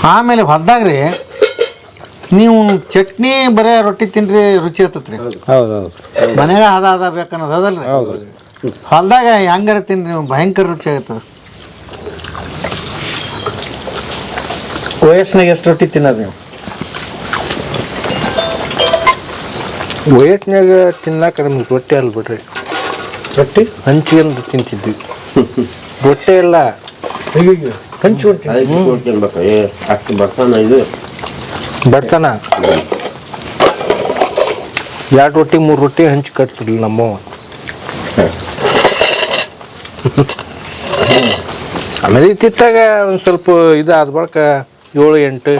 ಆಮೇಲೆ ಹೊಲ್ದಾಗ್ರಿ ನೀವು ಚಟ್ನಿ ಬರೇ ರೊಟ್ಟಿ ತಿನ್ರಿ ರುಚಿ ಹತ್ತತ್ರಿ. ಹೌದೌದು. ಮನ್ಯಾಗ ಹದ ಬೇಕನ್ನೋದು ಹೌದಲ್ರಿ. ಹೊಲ್ದಾಗ ಹೆಂಗಾರ ತಿನ್ರಿ ನೀವು ಭಯಂಕರ ರುಚಿ ಆಗತ್ತದ. ವಯಸ್ಸಿನಾಗ ಎಷ್ಟು ರೊಟ್ಟಿ ತಿನ್ನೋದು ನೀವು? ವಯಸ್ಸಿನಾಗ ತಿನ್ನಾಕ ನಮ್ಗೆ ರೊಟ್ಟಿ ಅಲ್ಲ ಬಿಡ್ರಿ, ರೊಟ್ಟಿ ಹಂಚಿಗೆಂದು ತಿಂತಿದ್ವಿ. ರೊಟ್ಟೆ ಎಲ್ಲ ಹಂಚ್ಕೊಂಡು ಅಷ್ಟು ಬಡ್ತಾನ 2 ರೊಟ್ಟಿ 3 ರೊಟ್ಟಿ ಹಂಚಿ ಕಟ್ತಿರ್ಲಿ ನಮ್ಮವ. ಆಮೇಲೆ ತಿತ್ತಾಗ ಒಂದು ಸ್ವಲ್ಪ ಇದಾದ ಬಳಿಕ 7, 8,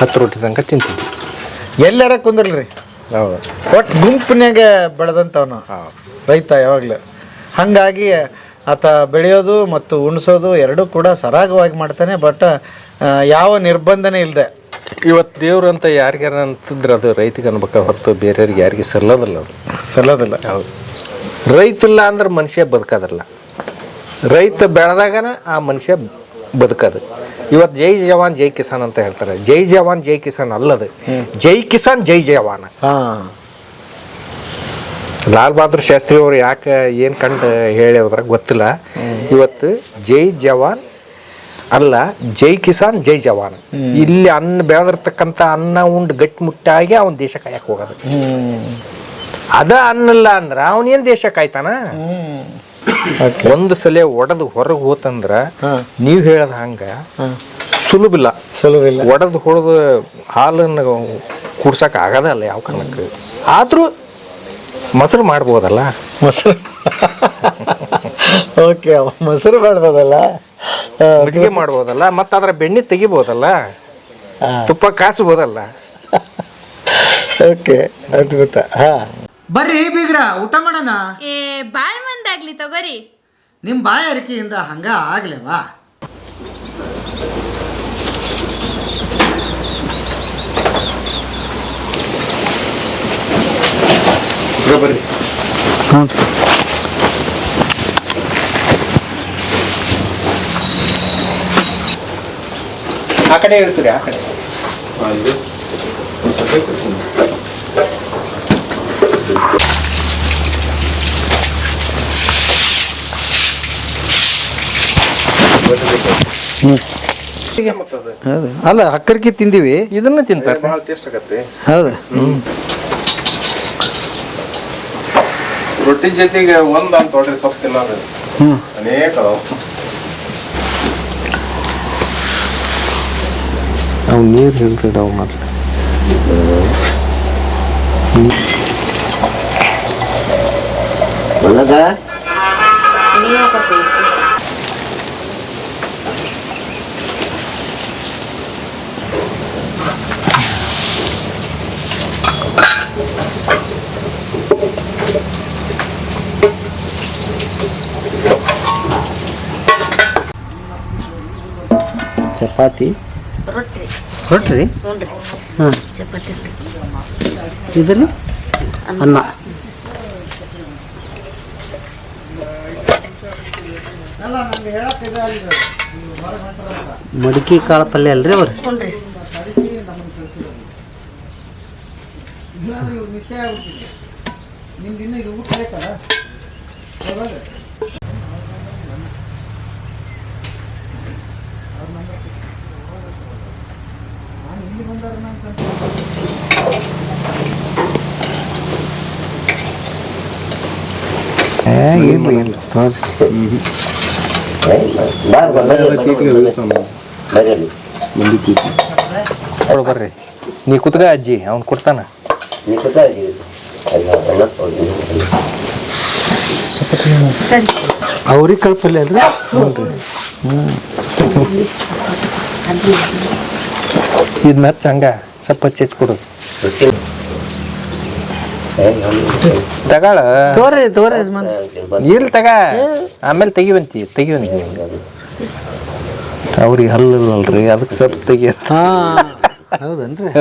10 ರೊಟ್ಟಿ ತನಕ ತಿಂತಿದ್ವಿ. ಎಲ್ಲಾರ ಕುಂದ್ರಲ್ರಿ. ಹೌದು. ಒಟ್ಟು ಗುಂಪಿನಾಗ ಬೆಳೆದಂಥವನು ರೈತ ಯಾವಾಗಲೂ. ಹಾಗಾಗಿ ಆತ ಬೆಳೆಯೋದು ಮತ್ತು ಉಣಿಸೋದು ಎರಡೂ ಕೂಡ ಸರಾಗವಾಗಿ ಮಾಡ್ತಾನೆ. ಬಟ್ ಯಾವ ನಿರ್ಬಂಧನೆ ಇಲ್ಲದೆ ಇವತ್ತು ದೇವ್ರು ಅಂತ ಯಾರಿಗಾರ ಅಂತಿದ್ರೆ ಅದು ರೈತಿಗೆ ಅನ್ಬೇಕು ಹೊರತು ಬೇರೆಯವ್ರಿಗೆ ಯಾರಿಗೆ ಸಲ್ಲೋದಿಲ್ಲ. ಅದು ಸಲ್ಲೋದಿಲ್ಲ. ಹೌದು. ರೈತಿಲ್ಲ ಅಂದ್ರೆ ಮನುಷ್ಯ ಬದುಕೋದಿಲ್ಲ. ರೈತ ಬೆಳೆದಾಗನ ಆ ಮನುಷ್ಯ ಬದುಕೋದು. ಇವತ್ತು ಜೈ ಜವಾನ್ ಜೈ ಕಿಸಾನ್ ಅಂತ ಹೇಳ್ತಾರೆ. ಜೈ ಜವಾನ್ ಜೈ ಕಿಸಾನ್ ಅಲ್ಲದು, ಜೈ ಕಿಸಾನ್ ಜೈ ಜವಾನ್. ಲಾಲ್ ಬಹದ್ದೂರ್ ಶಾಸ್ತ್ರಿ ಅವರು ಯಾಕೆ ಏನು ಕಂಡು ಹೇಳಿದ್ರ ಗೊತ್ತಿಲ್ಲ. ಇವತ್ತು ಜೈ ಜವಾನ್ ಅಲ್ಲ, ಜೈ ಕಿಸಾನ್ ಜೈ ಜವಾನ್. ಇಲ್ಲಿ ಅನ್ನ ಬೆಳೆದಿರ್ತಕ್ಕಂಥ ಅನ್ನ ಉಂಡು ಗಟ್ಟಿಮುಟ್ಟಾಗಿ ಅವನ ದೇಶ ಕಾಯಕ್ಕೆ ಹೋಗೋದು. ಅದ ಅನ್ನಲ್ಲ ಅಂದ್ರೆ ಅವನೇನು ದೇಶ ಕಾಯ್ತಾನ? ಒಂದು ಸಲ ಒಡೆದು ಹೊರಗೆ ಹೋತಂದ್ರ ನೀವು ಹೇಳದ ಹಂಗ ಸುಲಭಿಲ್ಲ. ಒಡೆದು ಹೊಡೆದು ಹಾಲನ್ನು ಕುಡ್ಸಕ್ ಆಗದಲ್ಲ ಯಾವ ಕಾರಣಕ್ಕೆ. ಆದ್ರೂ ಮೊಸರು ಮಾಡ್ಬೋದಲ್ಲ. ಮೊಸರು ಓಕೆ, ಮೊಸರು ಮಾಡ್ಬೋದಲ್ಲ, ಮಜ್ಜಿಗೆ ಮಾಡ್ಬೋದಲ್ಲ, ಮತ್ತು ಅದರ ಬೆಣ್ಣೆ ತೆಗಿಬೋದಲ್ಲ, ತುಪ್ಪ ಕಾಸಬೋದಲ್ಲ. ಓಕೆ, ಅದ್ಭುತ. ಬರ್ರಿ ಬೀಗ್ರ, ಊಟ ಮಾಡೋಣ. ಬಾಳ್ ಮಂದಾಗ್ಲಿ ತಗೋರಿ. ನಿಮ್ಮ ಬಾಯ ಅರಿಕೆಯಿಂದ ಹಂಗ ಆಗ್ಲೇವಾ? ಬರ್ರಿ. ಆ ಕಡೆ ಇಳಿಸ್ರಿ, ಆ ಕಡೆ. ಅಲ್ಲ, ಹಕ್ಕರಿಕೆ ತಿಂದಿವಿ, ಇದನ್ನ ತಿಂತಾರೆ. ಭಾಳ ಟೇಸ್ಟ್ ಆಗತ್ತೆ. ಹೌದಾ? ರೊಟ್ಟಿ ಜೊತೆಗೆ ಒಂದು ಅಂತ ನೋಡ್ರಿ ಸೊಪ್ಪು ತಿನ್ನೋದು ಅನೇಕ ಅವು ನೀರು ಹೇಳ್ರಿ ಅವು ಮಾತ್ರ. ಚಪಾತಿ, ರೊಟ್ಟಿ, ರೊಟ್ಟಿ, ಹಾಂ, ಚಪಾತಿ, ಇದರಲ್ಲಿ ಅನ್ನ. ಮಡಿಕೆ ಕಾಳು ಪಲ್ಯ ಅಲ್ರಿ ಅವ್ರು? ಬರ್ರಿ, ನೀ ಕುತ್ಗ ಅಜ್ಜಿ, ಅವ್ನು ಕೊಡ್ತಾನ. ಅವ್ರಿಗೆ ಕಾಳು ಪಲ್ಯ ಅಲ್ರಿ? ಇದು ಮೆಚ್ಚ ಹಂಗ ಸ್ವಲ್ಪ ಹೆಚ್ಚು ಕೊಡೋದು. ತಗಾಳ ತೋರಿ ಇಲ್ಲಿ ತಗ, ಆಮೇಲೆ ತೆಗಿವಂತಿ. ಅವ್ರಿಗೆ ಹಲ್ಲಲ್ರಿ, ಅದಕ್ಕೆ ಸ್ವಲ್ಪ ತೆಗಿ. ಹೌದನ್ರಿ?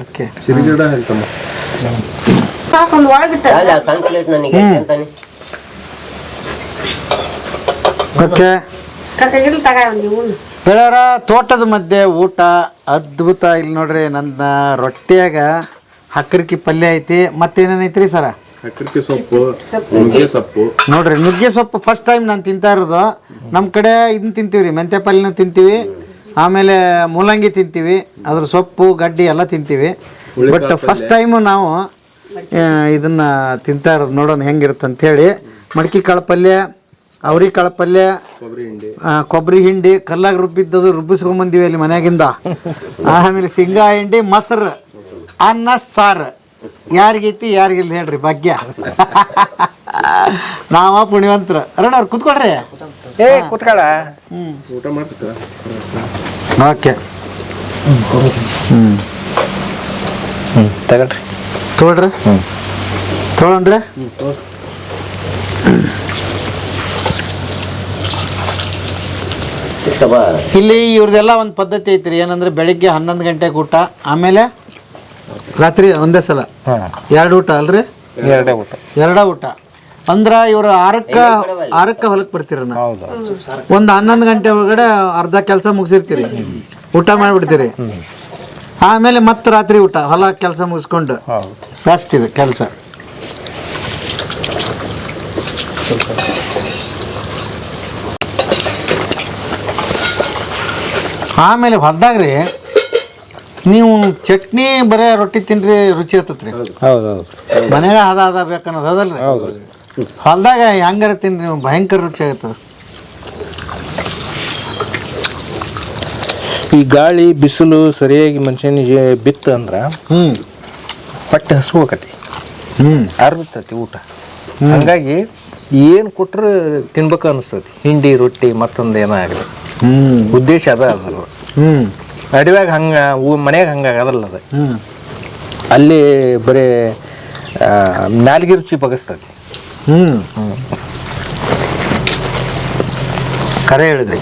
ಓಕೆ. ಓಕೆ, ಗೆಳೆಯರ ತೋಟದ ಮಧ್ಯೆ ಊಟ ಅದ್ಭುತ. ಇಲ್ಲಿ ನೋಡ್ರಿ ನನ್ನ ರೊಟ್ಟಿಯಾಗ ಹಕ್ಕರಿಕಿ ಪಲ್ಯ ಐತಿ, ಮತ್ತೇನೇನೈತ್ರಿ ಸರ? ಹಕ್ಕರಿಕೆ ಸೊಪ್ಪು, ನುಗ್ಗೆ ಸೊಪ್ಪು. ನೋಡ್ರಿ ನುಗ್ಗೆ ಸೊಪ್ಪು ಫಸ್ಟ್ ಟೈಮ್ ನಾನು ತಿಂತಾ ಇರೋದು. ನಮ್ಮ ಕಡೆ ಇದನ್ನ ತಿಂತೀವಿ ರೀ, ಮೆಂತ್ಯ ಪಲ್ಯನೂ ತಿಂತೀವಿ, ಆಮೇಲೆ ಮೂಲಂಗಿ ತಿಂತೀವಿ, ಅದ್ರ ಸೊಪ್ಪು ಗಡ್ಡಿ ಎಲ್ಲ ತಿಂತೀವಿ. ಬಟ್ ಫಸ್ಟ್ ಟೈಮು ನಾವು ಇದನ್ನು ತಿಂತಾ ಇರೋದು. ನೋಡೋಣ ಹೆಂಗಿರುತ್ತೆ ಅಂಥೇಳಿ. ಮಡಕೆ ಕಾಳು ಪಲ್ಯ, ಅವ್ರಿಕಾಳು ಪಲ್ಯ, ಕೊಬ್ಬರಿ ಹಿಂಡಿ ಕಲ್ಲಾಗ ರುಬ್ಬಿದ್ದದು ರುಬ್ಬಿಸ್ಕೊಂಬಂದಿವಿ ಅಲ್ಲಿ ಮನ್ಯಾಗಿಂದ. ಆಮೇಲೆ ಶೇಂಗಾ ಹಿಂಡಿ, ಮೊಸರು, ಅನ್ನ, ಸಾರು. ಯಾರಿಗೈತಿ ಯಾರಿಗಿಲ್ಲ ಹೇಳ್ರಿ ಭಾಗ್ಯ. ನಾವ ಪುಣ್ಯವಂತರ. ಅರುಣ್ ಅವ್ರು ಕೂತ್ಕೊಳ್ರಿ. ಕೂತ್ಕೊಳ್ಳ. ಊಟ ಮಾಡ್ತೀರ? ಓಕೆ. ತಗೊಳ್ರಿ, ತೊಗೊಳ್ರಿ. ತೊಗೊಳ್ರಿ. ಇಲ್ಲಿ ಇವ್ರದೆಲ್ಲ ಒಂದು ಪದ್ಧತಿ ಐತ್ರಿ. ಏನಂದ್ರೆ ಬೆಳಿಗ್ಗೆ 11 ಗಂಟೆಗೆ ಊಟ, ಆಮೇಲೆ ರಾತ್ರಿ ಒಂದೇ ಸಲ 2 ಊಟ ಅಲ್ರಿ? 2 ಊಟ. 2 ಊಟ ಅಂದ್ರೆ ಇವರು 6ಕ್ಕೆ ಹೊಲಕ್ಕೆ ಬರ್ತೀರ. ಒಂದು 11 ಗಂಟೆ ಒಳಗಡೆ ಅರ್ಧ ಕೆಲಸ ಮುಗಿಸಿರ್ತೀರಿ, ಊಟ ಮಾಡಿಬಿಡ್ತೀರಿ. ಆಮೇಲೆ ಮತ್ತೆ ರಾತ್ರಿ ಊಟ, ಹೊಲ ಕೆಲಸ ಮುಗಿಸ್ಕೊಂಡು. ಬೆಸ್ಟ್ ಇದೆ ಕೆಲಸ. ಆಮೇಲೆ ಹೊಲ್ದಾಗ್ರಿ ನೀವು ಚಟ್ನಿ ಬರೇ ರೊಟ್ಟಿ ತಿನ್ರಿ, ರುಚಿ ಹತ್ತತ್ರಿ. ಹೌದೌದು. ಮನೆಯಾಗ ಹದ ಬೇಕನ್ನೋದು ಹೌದಲ್ರಿ? ಹೊಲ್ದಾಗ ಹೆಂಗಾರ ತಿನ್ರಿ ನೀವು, ಭಯಂಕರ ರುಚಿ ಆಗತ್ತದ. ಈ ಗಾಳಿ ಬಿಸಿಲು ಸರಿಯಾಗಿ ಮನುಷ್ಯನಿಗೆ ಬಿತ್ತು ಅಂದ್ರೆ ಹೊಟ್ಟೆ ಹಸುವಾಕತಿ, ಅರ್ಬತ್ತತಿ ಊಟ. ಹಂಗಾಗಿ ಏನು ಕೊಟ್ರೆ ತಿನ್ಬೇಕು ಅನಿಸ್ತತಿ. ಹಿಂಡಿ ರೊಟ್ಟಿ ಮತ್ತೊಂದು ಏನೋ ಆಗಲಿ, ಉದ್ದೇಶ ಅದ ಅದಲ್ಲ. ಅಡಿವ್ಯಾಗ ಹಂಗೆ, ಮನ್ಯಾಗ ಹಂಗಾಗದಲ್ಲ ಅದು. ಅಲ್ಲಿ ಬರೀ ನಾಲ್ಗೆ ರುಚಿ ಬಗಸ್ತತಿ. ಕರೆ ಹೇಳಿದ್ರಿ.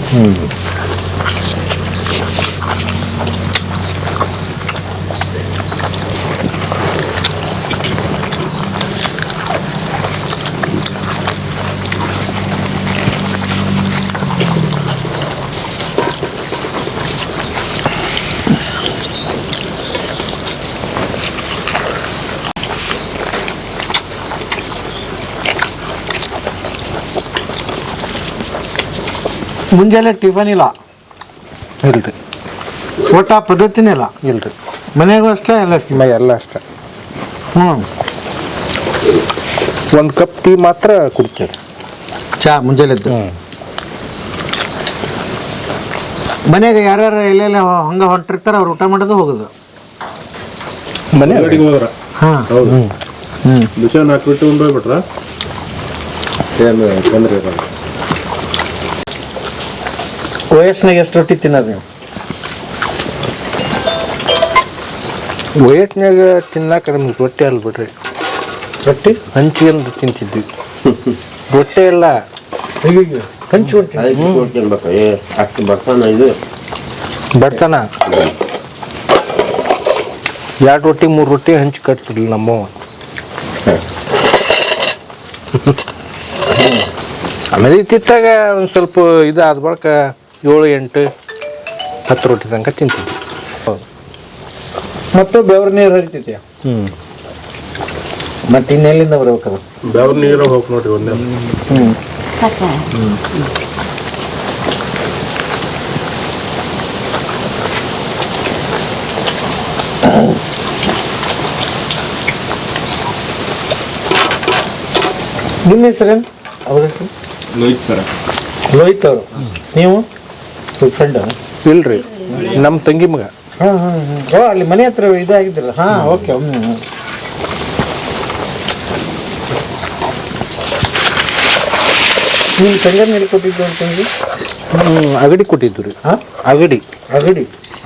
ಮುಂಜಾನೆ ಟಿಫನ್ ಇಲ್ಲ, ಇಲ್ರಿ. ಊಟ ಪದ್ಧತಿನೇ ಇಲ್ಲ, ಇಲ್ರಿ. ಮನೆಗೂ ಅಷ್ಟೇ ಎಲ್ಲ ಎಲ್ಲ ಅಷ್ಟೇ. ಒಂದು ಕಪ್ ಟೀ ಮಾತ್ರ ಕುಡ್ತೀವಿ, ಚಾ ಮುಂಜಾನೆದ್ದು. ಮನೆಗೆ ಯಾರ್ಯಾರು ಎಲ್ಲೆಲ್ಲ ಹಂಗೆ ಹೊಂಟಿರ್ತಾರೆ, ಅವ್ರು ಊಟ ಮಾಡೋದು ಹೋಗೋದು. ಮನೆ ಹೋದ್ರ ಹಾಂ ಹೌದು. ಬಿಸಿ ಹಾಕ್ಬಿಟ್ಟು ಉಂಡೋಗ್ಬಿಟ್ರ ಏನು ತೊಂದರೆ ಇರಲ್ಲ. ವಯಸ್ಸಿನಾಗ ಎಷ್ಟು ರೊಟ್ಟಿ ತಿನ್ನೋದು ನೀವು? ವಯಸ್ಸಿನಾಗ ತಿನ್ನಾಕ ನಮ್ಗೆ ರೊಟ್ಟಿ ಅಲ್ಲ ಬಿಡ್ರಿ, ರೊಟ್ಟಿ ಹಂಚಿಗೆಂದು ತಿಂತಿದ್ವಿ. ರೊಟ್ಟೆ ಎಲ್ಲ ಹಂಚು ಅಷ್ಟು ಬಡ್ತಾನ 2 ರೊಟ್ಟಿ 3 ರೊಟ್ಟಿ ಹಂಚಿ ಕಟ್ತಿರ್ಲಿಲ್ಲ ನಮ್ಮವ. ಆಮೇಲೆ ಇತ್ತಿತ್ತಾಗ ಒಂದು ಸ್ವಲ್ಪ ಇದಾದ ಬಳಿಕ 7, 8, 10 ರೊಟ್ಟಿ ತನಕ ತಿಂತಿದ್ವಿ. ಮತ್ತು ಬೆವ್ರ ನೀರು ಹರಿತೈತಿ. ಮತ್ತೆ ಇನ್ನೆಲ್ಲಿಂದ ಬರ್ಬೇಕದು? ಬೆವ್ರ ನೀರು ಹೋಗಿ ನೋಡ್ರಿ ಒಂದೇ. ನಿಮ್ಮ ಹೆಸರೇನು? ಅವ್ರ ಹೆಸರು ಲೋಹಿತ್ ಸರ. ಲೋಹಿತ್ ಅವರು. ನೀವು ಫ್ರೆಂಡ್? ಇಲ್ರಿ, ನಮ್ಮ ತಂಗಿ ಮಗ. ಹಾಂ ಹಾಂ ಹಾಂ. ಓ, ಅಲ್ಲಿ ಮನೆ ಹತ್ರ ಇದಾಗಿದ್ದಿರಲ್ಲ. ಹಾಂ, ಓಕೆ. ನೀವು ತಂಗನ ಎಲ್ಲಿ ಕೊಟ್ಟಿದ್ದು ಅಂತಂದ್ರೆ? ಅಗಡಿ ಕೊಟ್ಟಿದ್ದು ರೀ. ಹಾಂ, ಅಗಡಿ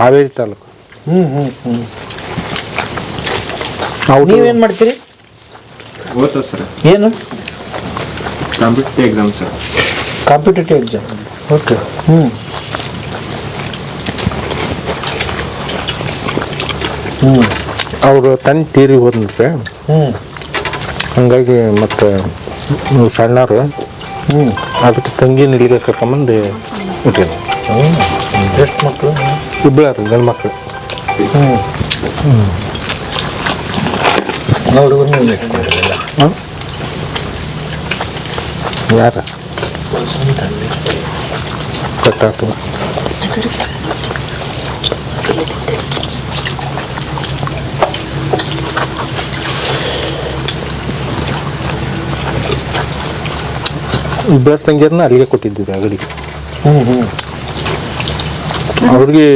ಹಾವೇರಿ ತಾಲೂಕು. ನೀವೇನು ಮಾಡ್ತೀರಿ? ಓದ್ತದ ಸರ್. ಏನು? Competitive exam sir. Competitive exam. Okay. ಅವರು ತಂದೆ ತೀರಿ ಹೋದ್ರಿ. ಹಂಗಾಗಿ ಮತ್ತು ನೀವು ಸಣ್ಣರು, ಅದಕ್ಕೆ ತಂಗಿ ನಿಲ್ಲಿಗೆ ಕರ್ಕೊಂಬಂದು ಇಟ್ಟೇನೆ. ಎಷ್ಟು ಮಕ್ಕಳು? ಇಬ್ಬರು ಗಂಡು ಮಕ್ಕಳು. ಹುಡುಗರು ಯಾರ ಗೊತ್ತಾಗ್ತದ. ಇಬ್ಬರು ತಂಗಿಯರನ್ನ ಅಲ್ಲಿಗೆ ಕೊಟ್ಟಿದ್ದೀವಿ ಅಗಡಿಗೆ. ಅವ್ರಿಗೆ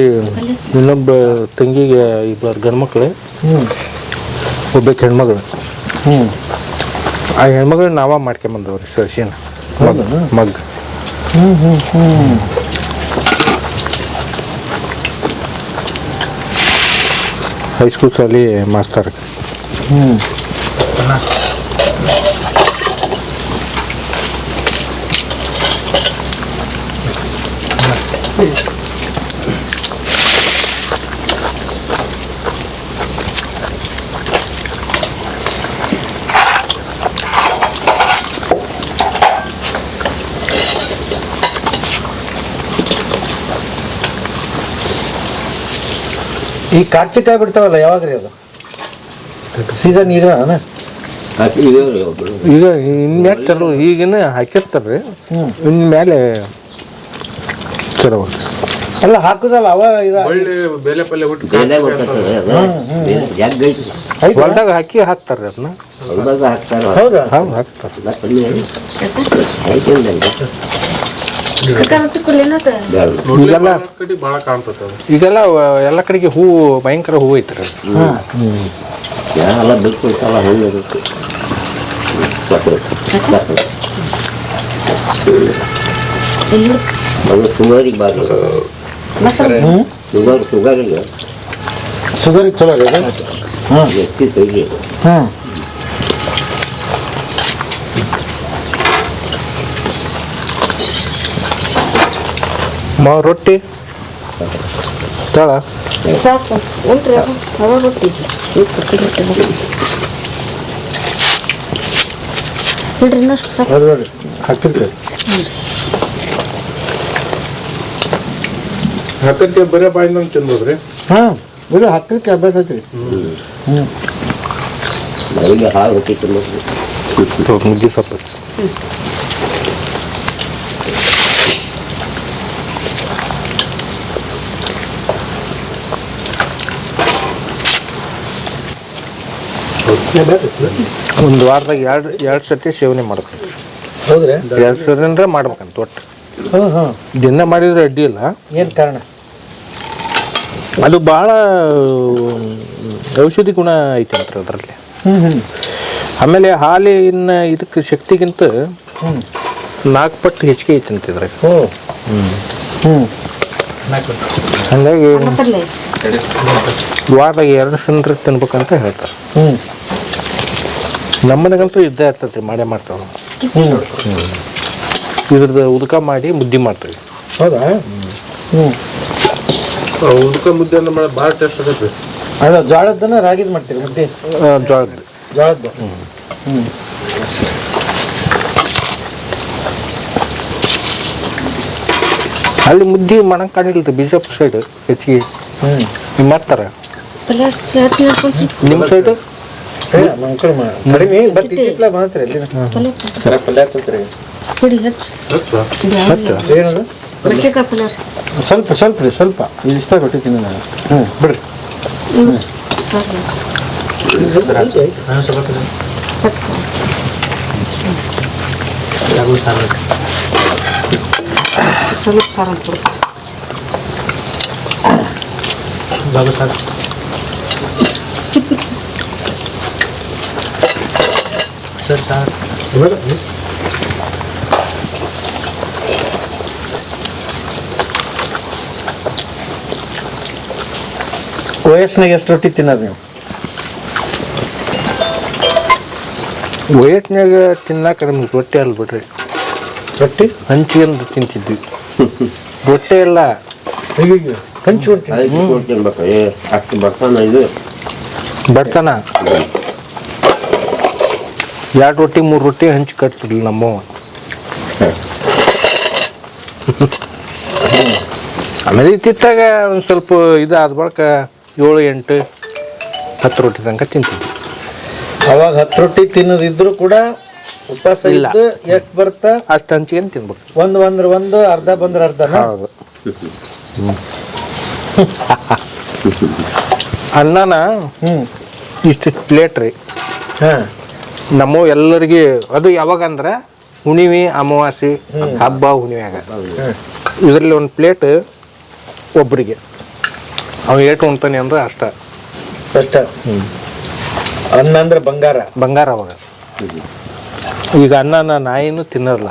ಇನ್ನೊಬ್ಬ ತಂಗಿಗೆ ಇಬ್ಬರು ಗಂಡು ಮಕ್ಕಳು, ಒಬ್ಬಕ್ಕೆ ಹೆಣ್ಮಗಳು. ಆ ಹೆಣ್ಮಗಳು ನಾವ ಮಾಡ್ಕೊಂಬಂದವ್ರಿ ಸಸಿನ ಮಗ್. ಹೈಸ್ಕೂಲ್ ಶಾಲೆ ಮಾಸ್ತರ್. ಈ ಕಾಚಿಕಾಯಿ ಬಿಡ್ತಾವಲ್ಲ, ಯಾವಾಗ್ರಿ ಅದು ಸೀಸನ್? ಈಗ ಈಗ ಇನ್ಮ್ಯಾಲೆ ಚಲೋ, ಈಗಿನ ಹಾಕಿರ್ತಾರ್ರಿ, ಇನ್ಮೇಲೆ ಚಲೋ. ಅಲ್ಲ ಹಾಕುದಲ್ಲ ಅವ ಬೇಳೆ ಪಲ್ಯ ಹುಟ್ಟು ಹೊಲ್ದಾಗ ಹಾಕಿ ಹಾಕ್ತಾರ್ರಿ ಅದನ್ನ. ಹೌದಾ? ಹೌದು ಹಾಕ್ತಾರೆ. ಈಗೆಲ್ಲ ಭಾಳ ಕಾಣ್ತದ. ಈಗೆಲ್ಲ ಎಲ್ಲ ಕಡೆಗೆ ಹೂವು, ಭಯಂಕರ ಹೂವು ಐತ್ರಿ. ಎಲ್ಲ ಬಿಟ್ಕೊಳ್ತಾವ ಹಂಗಿರುತ್ತೆ. ಅದು ಶುಗರಿಗೆ ಬಾರಿ. ಶುಗರಿಗೆ ಚಲೋ ರೀ. ಎತ್ತಿ ತೆಗಿ. ಮಾವು ರೊಟ್ಟಿ ತಳ ಸಾಕು ಉಂಟ್ರಿ ಅವ ರೊಟ್ಟಿ ಬಿಡ್ರಿ ಇನ್ನಷ್ಟು ಸಾಕು. ಅದು ನೋಡಿ ಹಾಕ್ತಿರ್ತೀವಿ. ಹತ್ತಕ್ಕೆ ಬರೇ ಬಾಯಿಂದ ತಿನ್ಬೋದ್ರಿ. ಬಿಡು ಹಾಕ್ತಿರ್ತೀವಿ, ಅಭ್ಯಾಸ ಐತ್ರಿ. ಮೈಗೆ ಹಾಲು ಹೊಟ್ಟಿ ತಿನ್ನೋದು. ಮುದ್ದೆ ಸೊಪ್ಪು. ಒಂದು ವಾರದಾಗ ಎರಡು ಸತಿ ಸೇವನೆ ಮಾಡ್ಬೇಕು. ಹೌದ್ರಿ? 2 ಸರಿ ಮಾಡ್ಬೇಕಂತ ಒಟ್ಟು. ದಿನ ಮಾಡಿದ್ರೆ ಅಡ್ಡಿ ಇಲ್ಲ. ಏನು ಕಾರಣ? ಅದು ಭಾಳ ಔಷಧಿ ಗುಣ ಐತೆ ಅಂತ ಅದರಲ್ಲಿ. ಆಮೇಲೆ ಹಾಲಿನ ಇದಕ್ಕೆ ಶಕ್ತಿಗಿಂತ 4 ಪಟ್ಟು ಹೆಚ್ಚಿಗೆ ಐತೆ ಅಂತಿದ್ರೆ. ಹಂಗಾಗಿ ವಾರದಾಗ 2 ಸರಿ ತಿನ್ಬೇಕಂತ ಹೇಳ್ತಾರೆ. ನಮ್ಮನೆಗಂತೂ ಇದ್ದೇ ಇರ್ತೈತಿ, ಮಾಡೇ ಮಾಡ್ತಾವ. ಇದ್ರದ್ದು ಉದಕ ಮಾಡಿ ಮುದ್ದೆ ಮಾಡ್ತೀವಿ. ಹೌದಾ? ಉದ್ಕ ಮುದ್ದೆ ಭಾಳ ಟೇಸ್ಟ್ ಆಗತ್ತೆ. ಅದ ಜೋಳದ್ದನ್ನ ರಾಗಿದ್ ಮಾಡ್ತೀರಿ ಮುದ್ದೆ? ಜೋಳದ್ದು. ಅಲ್ಲಿ ಮುದ್ದೆ ಮಾಡಂಗೆ ಕಾಣಿಲ್ರಿ ಬಿಜಾಪುರ ಸೈಡ್ ಹೆಚ್ಚಿಗೆ ಮಾಡ್ತಾರೆ. ನಿಮ್ಮ ಸೈಡ್ ನಮ್ಮ ಕಡೆ ಕಡಿಮೆ, ಬಟ್ ಇತ್ತಿತ್ತಲ ಮಾಡ್ತಾರೆ. ಎಲ್ಲಿ ಸರ ಪಲ್ಯ ಆಗ್ತೈತ್ರಿ. ಏನದು? ಸ್ವಲ್ಪ ರೀ, ಸ್ವಲ್ಪ ಇಷ್ಟ ಕೊಟ್ಟಿದ್ದೀನಿ ನಾನು. ಬಿಡ್ರಿ. ಸ್ವಲ್ಪ ಸಾರ ಕೊಡು. ವಯಸ್ಸಿನಾಗ ಎಷ್ಟು ರೊಟ್ಟಿ ತಿನ್ನೋದು ನೀವು? ವಯಸ್ಸಿನಾಗ ತಿನ್ನಾಕ ನಮ್ಗೆ ರೊಟ್ಟಿ ಅಲ್ಲ ಬಿಡ್ರಿ, ರೊಟ್ಟಿ ಹಂಚಿಗೆಂದು ತಿಂತಿದ್ವಿ. ರೊಟ್ಟಿ ಎಲ್ಲ ಹಂಚ್ಕೊಂಡು ತಿನ್ಬೇಕು. ಅಷ್ಟು ಬರ್ತಾನ ಇದು ಬರ್ತಾನ. 2 ರೊಟ್ಟಿ 3 ರೊಟ್ಟಿ ಹಂಚಿ ಕಟ್ತಿರ್ಲಿ ನಮ್ಮವ. ಆಮೇಲೆ ಇತ್ತಿತ್ತಾಗ ಒಂದು ಸ್ವಲ್ಪ ಇದಾದ ಬಳಿಕ 7, 8, 10 ರೊಟ್ಟಿ ತನಕ ತಿಂತಿದ್ವಿ. ಅವಾಗ 10 ರೊಟ್ಟಿ ತಿನ್ನೋದಿದ್ರು ಕೂಡ ಉಪವಾಸ ಇಲ್ಲ. ಇದ್ದು ಎಷ್ಟು ಬರ್ತಾ ಅಷ್ಟು ಹಂಚ್ಕೊಂಡು ತಿನ್ಬೇಕು. ಒಂದು ಅರ್ಧ ಬಂದ್ರೆ ಅರ್ಧನ. ಹೌದು. ಅನ್ನನ ಇಷ್ಟು ಪ್ಲೇಟ್ ರೀ. ಹಾಂ ನಮ್ಮ ಎಲ್ಲರಿಗೆ ಅದು ಯಾವಾಗ ಅಂದ್ರೆ ಹುಣಿವಿ, ಅಮಾವಾಸ್ಯೆ, ಹಬ್ಬ, ಹುಣಿವ್ಯಾಗ ಇದರಲ್ಲಿ ಒಂದು ಪ್ಲೇಟ್ ಒಬ್ಬರಿಗೆ ಅವ ಏಟು ಉಣ್ತಾನೆ ಅಂದ್ರೆ ಅಷ್ಟ. ಅನ್ನ ಅಂದ್ರೆ ಬಂಗಾರ ಅವಾಗ. ಈಗ ಅನ್ನನ ನಾಯಿನೂ ತಿನ್ನೋಲ್ಲ.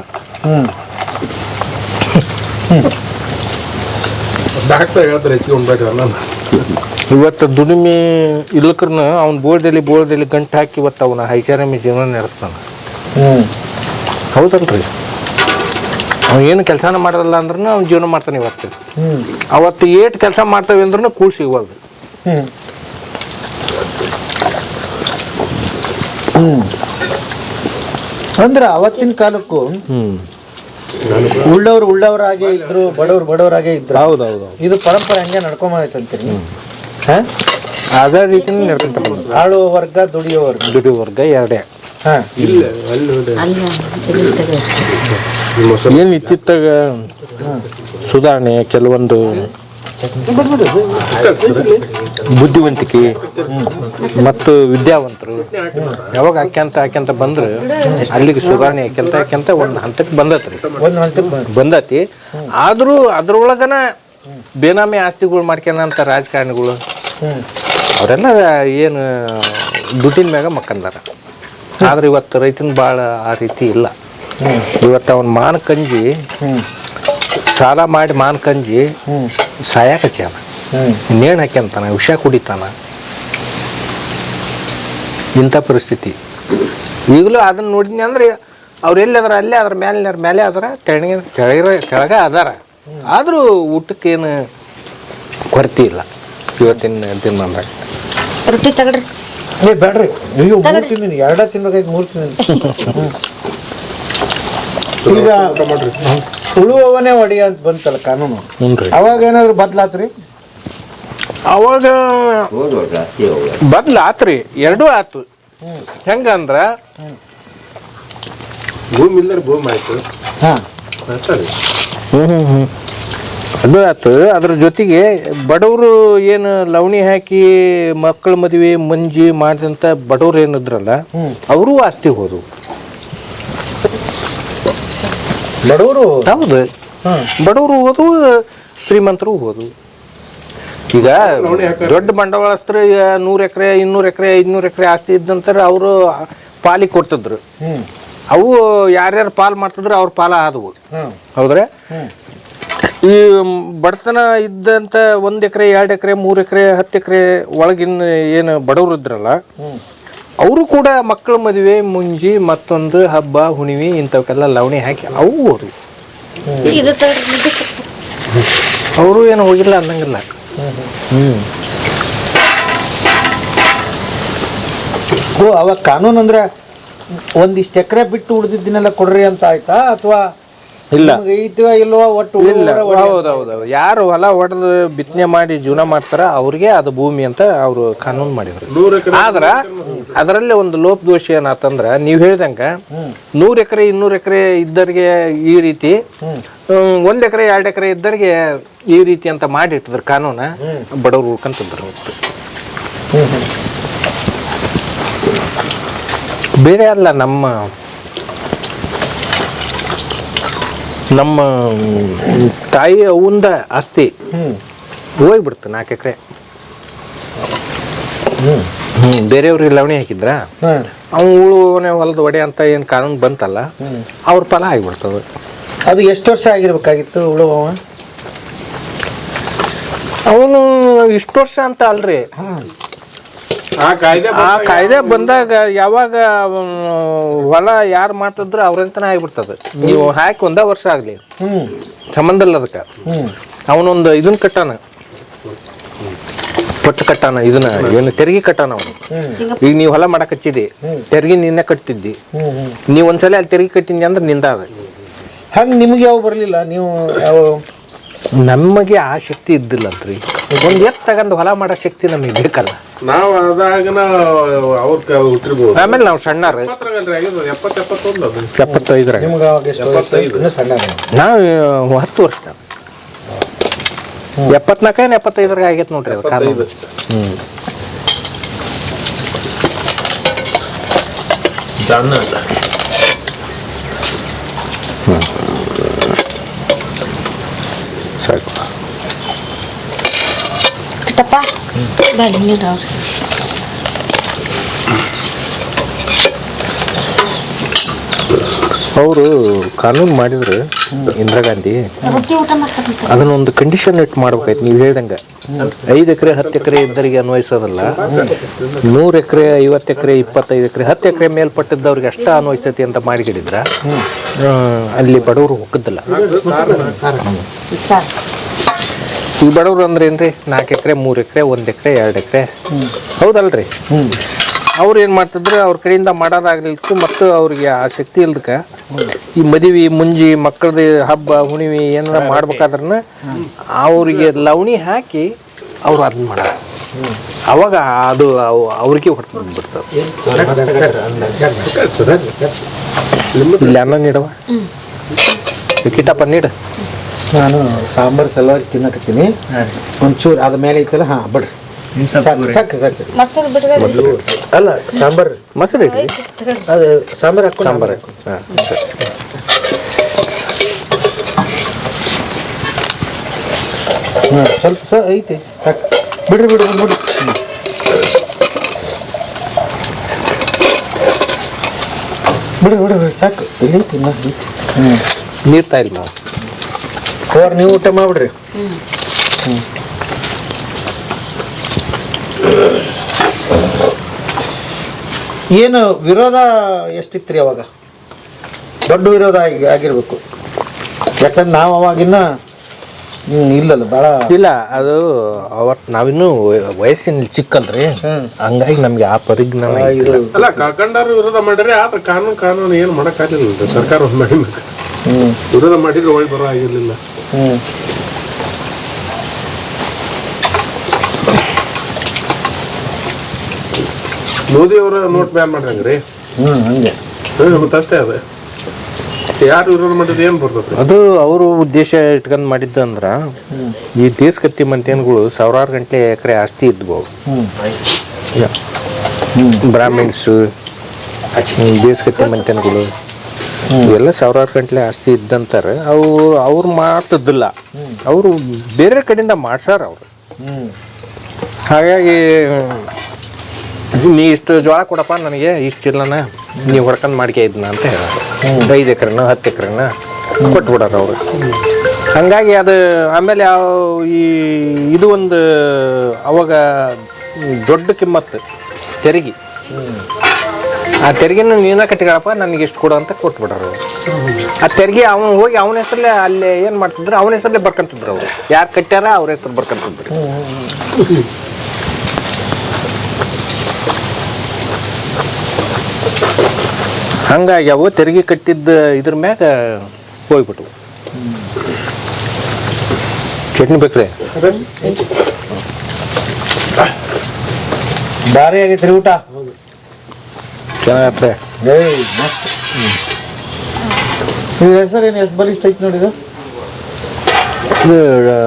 ಡಾಕ್ಟರ್ ಹೇಳ್ತಾರೆ ಹೆಚ್ಚಿಗೆ ಉಣ್ಬೇಡ್ರಿ ಅನ್ನ. ಇವತ್ತು ದುಡಿಮೆ ಇಲ್ಲಕ್ರನ್ನ ಅವ್ನ ಬೋಳ್ದಲ್ಲಿ ಗಂಟು ಹಾಕಿ ಇವತ್ತು ಅವನ ಹೈಚಾರಮಿ ಜೀವನ ನಡೆಸ್ತಾನೆ. ಹೌದಲ್ರಿ? ಅವ ಏನು ಕೆಲಸನ ಮಾಡೋದಲ್ಲ ಅಂದ್ರೂ ಅವ್ನ ಜೀವನ ಮಾಡ್ತಾನೆ. ಅವತ್ತು ಏಟ್ ಕೆಲಸ ಮಾಡ್ತೇವೆ ಅಂದ್ರೂ ಕೂಡ್ ಸಿಗವಲ್ದು. ಅಂದ್ರೆ ಅವತ್ತಿನ ಕಾಲಕ್ಕೂ ಉಳ್ಳವರಾಗೇ ಇದ್ರು, ಬಡವರಾಗೇ ಇದ್ರು. ಹೌದೌದು. ಇದು ಪರಂಪರೆ ಹಂಗೆ ನಡ್ಕೊಂಬಂದೈತೆ ಅಂತೀನಿ. ಅದೇ ರೀತಿ ನಡ್ಕೊಂತ ಬಂದ್ರು. ಆಳುವ ವರ್ಗ, ದುಡಿಯೋ ವರ್ಗ ಎರಡೇ. ಇಲ್ಲ ಅಲ್ಲಿ ಏನು ಇತ್ತಿತ್ತಾಗ ಸುಧಾರಣೆ, ಕೆಲವೊಂದು ಬುದ್ಧಿವಂತಿಕೆ ಮತ್ತು ವಿದ್ಯಾವಂತರು ಯಾವಾಗ ಹಾಕ್ಯಂತ ಬಂದ್ರೆ ಅಲ್ಲಿಗೆ ಸುಧಾರಣೆ ಹಾಕ್ಯಂತ ಒಂದು ಹಂತಕ್ಕೆ ಬಂದತಿ. ಆದರೂ ಅದ್ರೊಳಗನ ಬೇನಾಮಿ ಆಸ್ತಿಗಳು ಮಾಡ್ಕೊಂಡಂಥ ರಾಜಕಾರಣಿಗಳು ಅವರೆಲ್ಲ ಏನು ದುಡ್ಡಿನ ಮ್ಯಾಗ ಮಕ್ಕಂದಾರ. ಆದ್ರೆ ಇವತ್ತು ರೈತನ ಭಾಳ ಆ ರೀತಿ ಇಲ್ಲ. ಇವತ್ತು ಅವನ ಮಾನಕಂಜಿ ಸಾಲ ಮಾಡಿ ಮಾನಕಂಜಿ ಸಾಯಕಚ್ಚಾನ, ನೇಣು ಹಾಕ್ಯಂತಾನ, ವಿಷ ಕುಡಿತಾನ. ಇಂಥ ಪರಿಸ್ಥಿತಿ ಈಗಲೂ ಅದನ್ನು ನೋಡಿದ್ನಿ ಅಂದ್ರೆ ಅವ್ರು ಎಲ್ಲಿ ಅದಾರ ಅಲ್ಲೇ ಅದ್ರ ಮೇಲೆ ಅದಾರ, ಕೆಳಗ ಅದಾರ. ಆದರೂ ಊಟಕ್ಕೇನು ಕೊರತೆ ಇಲ್ಲ ಇವತ್ತಿನ ದಿನದಾಗ. ರೊಟ್ಟಿ ತಗಡ್ರಿ. ಬೇಡ್ರಿ, ನೀವು 3 ತಿಂದಿನಿ, 2 ತಿನ್ಬೇಕಾಯ್ತು, 3 ತಿಂದಿನಿ. ಈಗ ಉಳುವವನೇ ಒಡಿ ಅಂತ ಬಂತಲ್ಲ ಕಾನೂನು, ಅವಾಗ ಏನಾದ್ರು ಬದ್ಲಾತ್ರಿ? ಅವಾಗ ಬದ್ಲಾತ್ರಿ, ಎರಡೂ ಆತು. ಹೆಂಗಂದ್ರ ಭೂಮಿ ಇಲ್ದರೆ ಭೂಮಿ ಆಯ್ತು. ಅದು ಆತು. ಅದ್ರ ಜೊತೆಗೆ ಬಡವರು ಏನು ಲವಣಿ ಹಾಕಿ ಮಕ್ಕಳ ಮದುವೆ ಮಂಜಿ ಮಾಡಿದಂಥ ಬಡವ್ರು ಏನಿದ್ರಲ್ಲ ಅವರು ಆಸ್ತಿ ಹೋದವು. ಬಡವರು ಹೌದು, ಬಡವರು ಹೋದವು, ಶ್ರೀಮಂತರು ಹೋದವು. ಈಗ ದೊಡ್ಡ ಬಂಡವಾಳಸ್ಥರು 100 ಎಕರೆ 200 ಎಕರೆ 500 ಎಕರೆ ಆಸ್ತಿ ಇದ್ದಂತಾರೆ ಅವರು ಪಾಲಿಗೆ ಕೊಡ್ತಿದ್ರು. ಅವು ಯಾರ್ಯಾರು ಪಾಲು ಮಾಡ್ತಿದ್ರು ಅವ್ರ ಪಾಲ ಆದವು. ಹೌದ್ರೆ ಈ ಬಡತನ ಇದ್ದಂತ 1 ಎಕರೆ 2 ಎಕರೆ 3 ಎಕರೆ 10 ಎಕರೆ ಒಳಗಿನ ಏನು ಬಡವರು ಇದ್ರಲ್ಲ ಅವರು ಕೂಡ ಮಕ್ಕಳ ಮದುವೆ ಮುಂಜಿ ಮತ್ತೊಂದು ಹಬ್ಬ ಹುಣಿವಿ ಇಂಥವಕ್ಕೆಲ್ಲ ಲವಣಿ ಹಾಕಿ ಅವು ಹೋದ್ರು. ಅವರು ಏನು ಹೋಗಿಲ್ಲ ಅನ್ನಂಗಿಲ್ಲ. ಅವಾಗ ಕಾನೂನು ಅಂದ್ರೆ ಒಂದಿಷ್ಟು ಎಕರೆ ಬಿಟ್ಟು ಉಳಿದಿದ್ದನ್ನೆಲ್ಲ ಕೊಡ್ರಿ ಅಂತ ಆಯ್ತಾ, ಅಥವಾ ಇಲ್ಲ ಐತಿವ ಇಲ್ವಾ ಒಟ್ಟು? ಹೌದೌದು. ಯಾರು ಹೊಲ ಹೊಡೆದು ಬಿತ್ತನೆ ಮಾಡಿ ಜೀವನ ಮಾಡ್ತಾರ ಅವ್ರಿಗೆ ಅದು ಭೂಮಿ ಅಂತ ಅವರು ಕಾನೂನು ಮಾಡಿದ್ರು. ಆದ್ರ ಅದರಲ್ಲಿ ಒಂದು ಲೋಪದೋಷ ಏನಾತಂದ್ರ ನೀವ್ ಹೇಳ್ದಂಗ 100 ಎಕರೆ 200 ಎಕರೆ ಇದ್ದರಿಗೆ ಈ ರೀತಿ, 1 ಎಕರೆ 2 ಎಕರೆ ಇದ್ದರಿಗೆ ಈ ರೀತಿ ಅಂತ ಮಾಡಿಟ್ಟಿದ್ರ ಕಾನೂನ. ಬಡವ್ರು ಉಳ್ಕಂತಿದ್ರು. ಬೇರೆ ಅಲ್ಲ, ನಮ್ಮ ತಾಯಿ ಅವಂದ ಆಸ್ತಿ ಹೋಗ್ಬಿಡ್ತು 4 ಎಕರೆ. ಬೇರೆಯವ್ರಿಗೆ ಲವಣಿ ಹಾಕಿದ್ರ ಅವ್ನು ಉಳುವನೆ ಹೊಲದ ಒಡೆ ಅಂತ ಏನು ಕಾನೂನು ಬಂತಲ್ಲ, ಅವ್ರ ಫಲ ಆಗಿಬಿಡ್ತದೆ. ಅದು ಎಷ್ಟು ವರ್ಷ ಆಗಿರ್ಬೇಕಾಗಿತ್ತು ಉಳುವವ? ಅವನು ಇಷ್ಟು ವರ್ಷ ಅಂತ ಅಲ್ರಿ, ಆ ಕಾಯ್ದೆ ಬಂದಾಗ ಯಾವಾಗ ಹೊಲ ಯಾರು ಮಾಡ್ತಿದ್ರು ಅವ್ರಂತನ ಆಗಿಬಿಡ್ತದೆ. ನೀವು ಹಾಕಿ 1 ವರ್ಷ ಆಗ್ಲಿ ಸಂಬಂಧ ಇಲ್ಲ ಅದಕ್ಕೆ. ಅವನೊಂದು ಇದನ್ನ ಕಟ್ಟಾನ, ಪಟ್ಟು ಕಟ್ಟಾನ, ಇದನ್ನ ಏನು ತೆರಿಗೆ ಕಟ್ಟಾನ ಅವನು. ಈಗ ನೀವು ಹೊಲ ಮಾಡಕ್ ಹಚ್ಚಿದಿ, ತೆರಿಗೆ ನಿನ್ನೆ ಕಟ್ಟಿದ್ದಿ, ನೀವು ಒಂದ್ಸಲ ಅಲ್ಲಿ ತೆರಿಗೆ ಕಟ್ಟಿದ್ನಿ ಅಂದ್ರೆ ನಿಂದ ಅದ. ಹಂಗೆ ನಿಮ್ಗೆ ಯಾವ ಬರಲಿಲ್ಲ? ನೀವು ಯಾವ ನಮಗೆ ಆ ಶಕ್ತಿ ಇದ್ದಿಲ್ಲಂತ್ರಿ. ಒಂದು ಎತ್ತು ತಗೊಂಡು ಹೊಲ ಮಾಡೋ ಶಕ್ತಿ ನಮಗೆ ಬೇಕಲ್ಲ. ನಾವು ಅದಾಗನ ಅವ್ರ ಹುಟ್ಟಿರ್ಬೋದು. ಆಮೇಲೆ ನಾವು ಸಣ್ಣಾರ 75 ನಿಮ್ಗೆ ಅವಾಗ ಎಷ್ಟು ವಯಸ್ಸು? ಇನ್ನೂ ಸಣ್ಣ ನಾವು 10 ವರ್ಷ 74 75 ಆಗೈತೆ ನೋಡ್ರಿ ಅದು ಕಾನೂನು. ಸಾಕು. ಕಿಟ್ಟಪ್ಪ ಬೇಡ ನೀರು ಅವ್ರಿ ಅವರು ಕಾನೂನು ಮಾಡಿದ್ರು ಇಂದಿರಾ ಗಾಂಧಿ, ರೊಟ್ಟಿ ಊಟ ಮಾಡ್ತಾರಂತ. ಅದನ್ನೊಂದು ಕಂಡೀಷನ್ ಇಟ್ಟು ಮಾಡ್ಬೇಕಾಯ್ತು. ನೀವು ಹೇಳ್ದಂಗೆ 5 ಎಕರೆ 10 ಎಕರೆ ಇದ್ದರಿಗೆ ಅನ್ವಯಿಸೋದಲ್ಲ, 100 ಎಕರೆ 50 ಎಕರೆ 25 ಎಕರೆ 10 ಎಕರೆ ಮೇಲ್ಪಟ್ಟಿದ್ದವ್ರಿಗೆ ಅಷ್ಟ ಅನ್ವಯಿಸ್ತೈತಿ ಅಂತ ಮಾಡಿಗಿಡಿದ್ರ ಅಲ್ಲಿ ಬಡವರು ಹೋಗದಿಲ್ಲ. ಸಾಕು ಈ ಬಡವರು ಅಂದ್ರೆ ಏನ್ರಿ 4 ಎಕರೆ 3 ಎಕರೆ 1 ಎಕರೆ 2 ಎಕರೆ ಹೌದಲ್ರಿ. ಅವ್ರು ಏನು ಮಾಡ್ತಿದ್ರು, ಅವ್ರ ಕಡೆಯಿಂದ ಮಾಡೋದಾಗ್ಲಿಕ್ಕೆ ಮತ್ತು ಅವ್ರಿಗೆ ಆ ಶಕ್ತಿ ಇಲ್ದಕ್ಕ ಈ ಮದುವೆ ಮುಂಜಿ ಮಕ್ಕಳದ ಹಬ್ಬ ಹುಣಿವಿ ಏನಾರ ಮಾಡ್ಬೇಕಾದ್ರೂ ಅವ್ರಿಗೆ ಲವಣಿ ಹಾಕಿ ಅವ್ರು ಅದನ್ನ ಮಾಡ, ಅವಾಗ ಅದು ಅವ್ರಿಗೆ ಹೊರತು ಬಿಡ್ತದೆ. ಇಲ್ಲಿ ಅನ್ನ ನೀಡವ ಕಿಟಪ್ಪ ನೀಡ. ನಾನು ಸಾಂಬಾರು ಸಲುವಾಗಿ ತಿನ್ನಕತ್ತೀನಿ. ಒಂಚೂರು ಅದ ಮೇಲೆ ಐತಲ್ಲ, ಹಾಂ ಬಿಡ್ರಿ ಸಾಕು ಸಾಕು ಸಾಕು. ಮೊಸರು ಬಿಡ್ಬೇಡಿ. ಅಲ್ಲ ಸಾಂಬಾರು ಮೊಸರು ಇಡ್ರಿ, ಅದು ಸಾಂಬಾರು ಹಾಕಿ ಸಾಂಬಾರು ಹಾಕು. ಹಾಂ ಹಾಂ ಸ್ವಲ್ಪ ಐತಿ ಸಾಕು. ಬಿಡ್ರಿ ಬಿಡ್ರಿ ಬಿಡ್ರಿ ಬಿಡ್ರಿ ಬಿಡ್ರಿ ಸಾಕು. ಇಲ್ಲಿ ತಿನ್ನ ನೀರು ತಾಯಿಲ್ ಮಾವು ಅವ್ರು ನೀವು ಊಟ ಮಾಡ್ಬಿಡ್ರಿ. ಏನು ವಿರೋಧ ಎಷ್ಟಿತ್ರಿ ಅವಾಗ? ದೊಡ್ಡ ವಿರೋಧ ಆಗಿರ್ಬೇಕು. ಯಾಕಂದ್ರೆ ನಾವು ಅವಾಗಿನ್ನ ಇಲ್ಲಲ್ಲ ಭಾಳ ಇಲ್ಲ. ಅದು ಅವತ್ತು ನಾವಿನ್ನೂ ವಯಸ್ಸಿನಲ್ಲಿ ಚಿಕ್ಕಲ್ರಿ, ಹಂಗಾಗಿ ನಮ್ಗೆ ಆ ಪರಿಜ್ಞಾನ ಇಲ್ಲ. ಅಲ್ಲ ಕಳ್ಕೊಂಡಾರು ವಿರೋಧ ಮಾಡ್ರಿ, ಆದ್ರೆ ಕಾನೂನು ಏನು ಮಾಡೋಕ್ಕಾಗಲಿಲ್ಲ. ಸರ್ಕಾರ ಒಂದು ಮಾಡಿಬೇಕು, ವಿರೋಧ ಮಾಡಿದ್ರೆ ಒಳ್ಳೆ ಬರೋ ಆಗಿರ್ಲಿಲ್ಲ. ಮೋದಿ ಅವರ ನೋಟ್ ಬ್ಯಾನ್ ಮಾಡ್ದಂಗ್ರಿ. ಹಂಗೆ ಮತ್ತೆ ಅಷ್ಟೇ ಅದ. ಯಾರು ವಿರೋಧ ಮಾಡಿದ್ರೆ ಏನು ಬರ್ತದೆ? ಅದು ಅವರು ಉದ್ದೇಶ ಇಟ್ಕೊಂಡು ಮಾಡಿದ್ದ ಅಂದ್ರ ಈ ದೇಶಕತ್ತಿ ಮಂತ್ಯಾನ್ಗಳು 1000 ಗಂಟೆ ಎಕರೆ ಆಸ್ತಿ ಇದ್ವು. ಬ್ರಾಹ್ಮಿಣ್ಸ್ ದೇಶಕತ್ತಿ ಮಂತ್ಯಾನ್ಗಳು ಇವೆಲ್ಲ 1000 ಗಂಟ್ಲೆ ಆಸ್ತಿ ಇದ್ದಂತಾರೆ. ಅವ್ರು ಮಾಡ್ತಿದ್ದಿಲ್ಲ, ಅವರು ಬೇರೆ ಕಡೆಯಿಂದ ಮಾಡ್ಸಾರ ಅವರು. ಹಾಗಾಗಿ ನೀ ಇಷ್ಟು ಜೋಳ ಕೊಡಪ್ಪ ನನಗೆ, ಇಷ್ಟಿಲ್ಲನ ನೀವು ಹೊಡ್ಕೊಂಡು ಮಾಡ್ಕೆ ಇದನ್ನ ಅಂತ ಹೇಳೋರು. 5 ಎಕರೆನ 10 ಎಕರೆನ ಕೊಟ್ಬಿಡಾರ ಅವರು. ಹಂಗಾಗಿ ಅದು ಆಮೇಲೆ ಇದು ಒಂದು ಅವಾಗ ದೊಡ್ಡ ಕಿಮ್ಮತ್ತು ತೆರಿಗೆ. ಆ ತೆರಿಗೆನ ನೀನ ಕಟ್ಟಿಗಳಪ್ಪ ನನಗೆ ಎಷ್ಟು ಕೊಡು ಅಂತ ಕೊಟ್ಬಿಡೋರು. ಆ ತೆರಿಗೆ ಅವನು ಹೋಗಿ ಅವನ ಹೆಸರಲ್ಲೇ ಅಲ್ಲೇ ಏನು ಮಾಡ್ತಿದ್ರು, ಅವನ ಹೆಸರಲ್ಲೇ ಬರ್ಕೊಂತಿದ್ರು. ಅವರು ಯಾರು ಕಟ್ಟ್ಯಾರ ಅವ್ರ ಹೆಸರು ಬರ್ಕೊಂತಿದ್ರು. ಹಂಗಾಗಿ ಅವು ತೆರಿಗೆ ಕಟ್ಟಿದ್ದ ಇದ್ರ ಮ್ಯಾಗ ಹೋಗ್ಬಿಟ್ಟು. ಚಟ್ನಿ ಬೇಕ್ರಿ? ಭಾರಿ ಆಗೈತ್ರಿ ಊಟ. ಚೆನ್ನಾಗತ್ತೆ. ಇದು ಹೆಸರು ಏನು ಎಷ್ಟು ಬಲಿಷ್ಠ ಐತಿ ನೋಡಿದು? ಇದು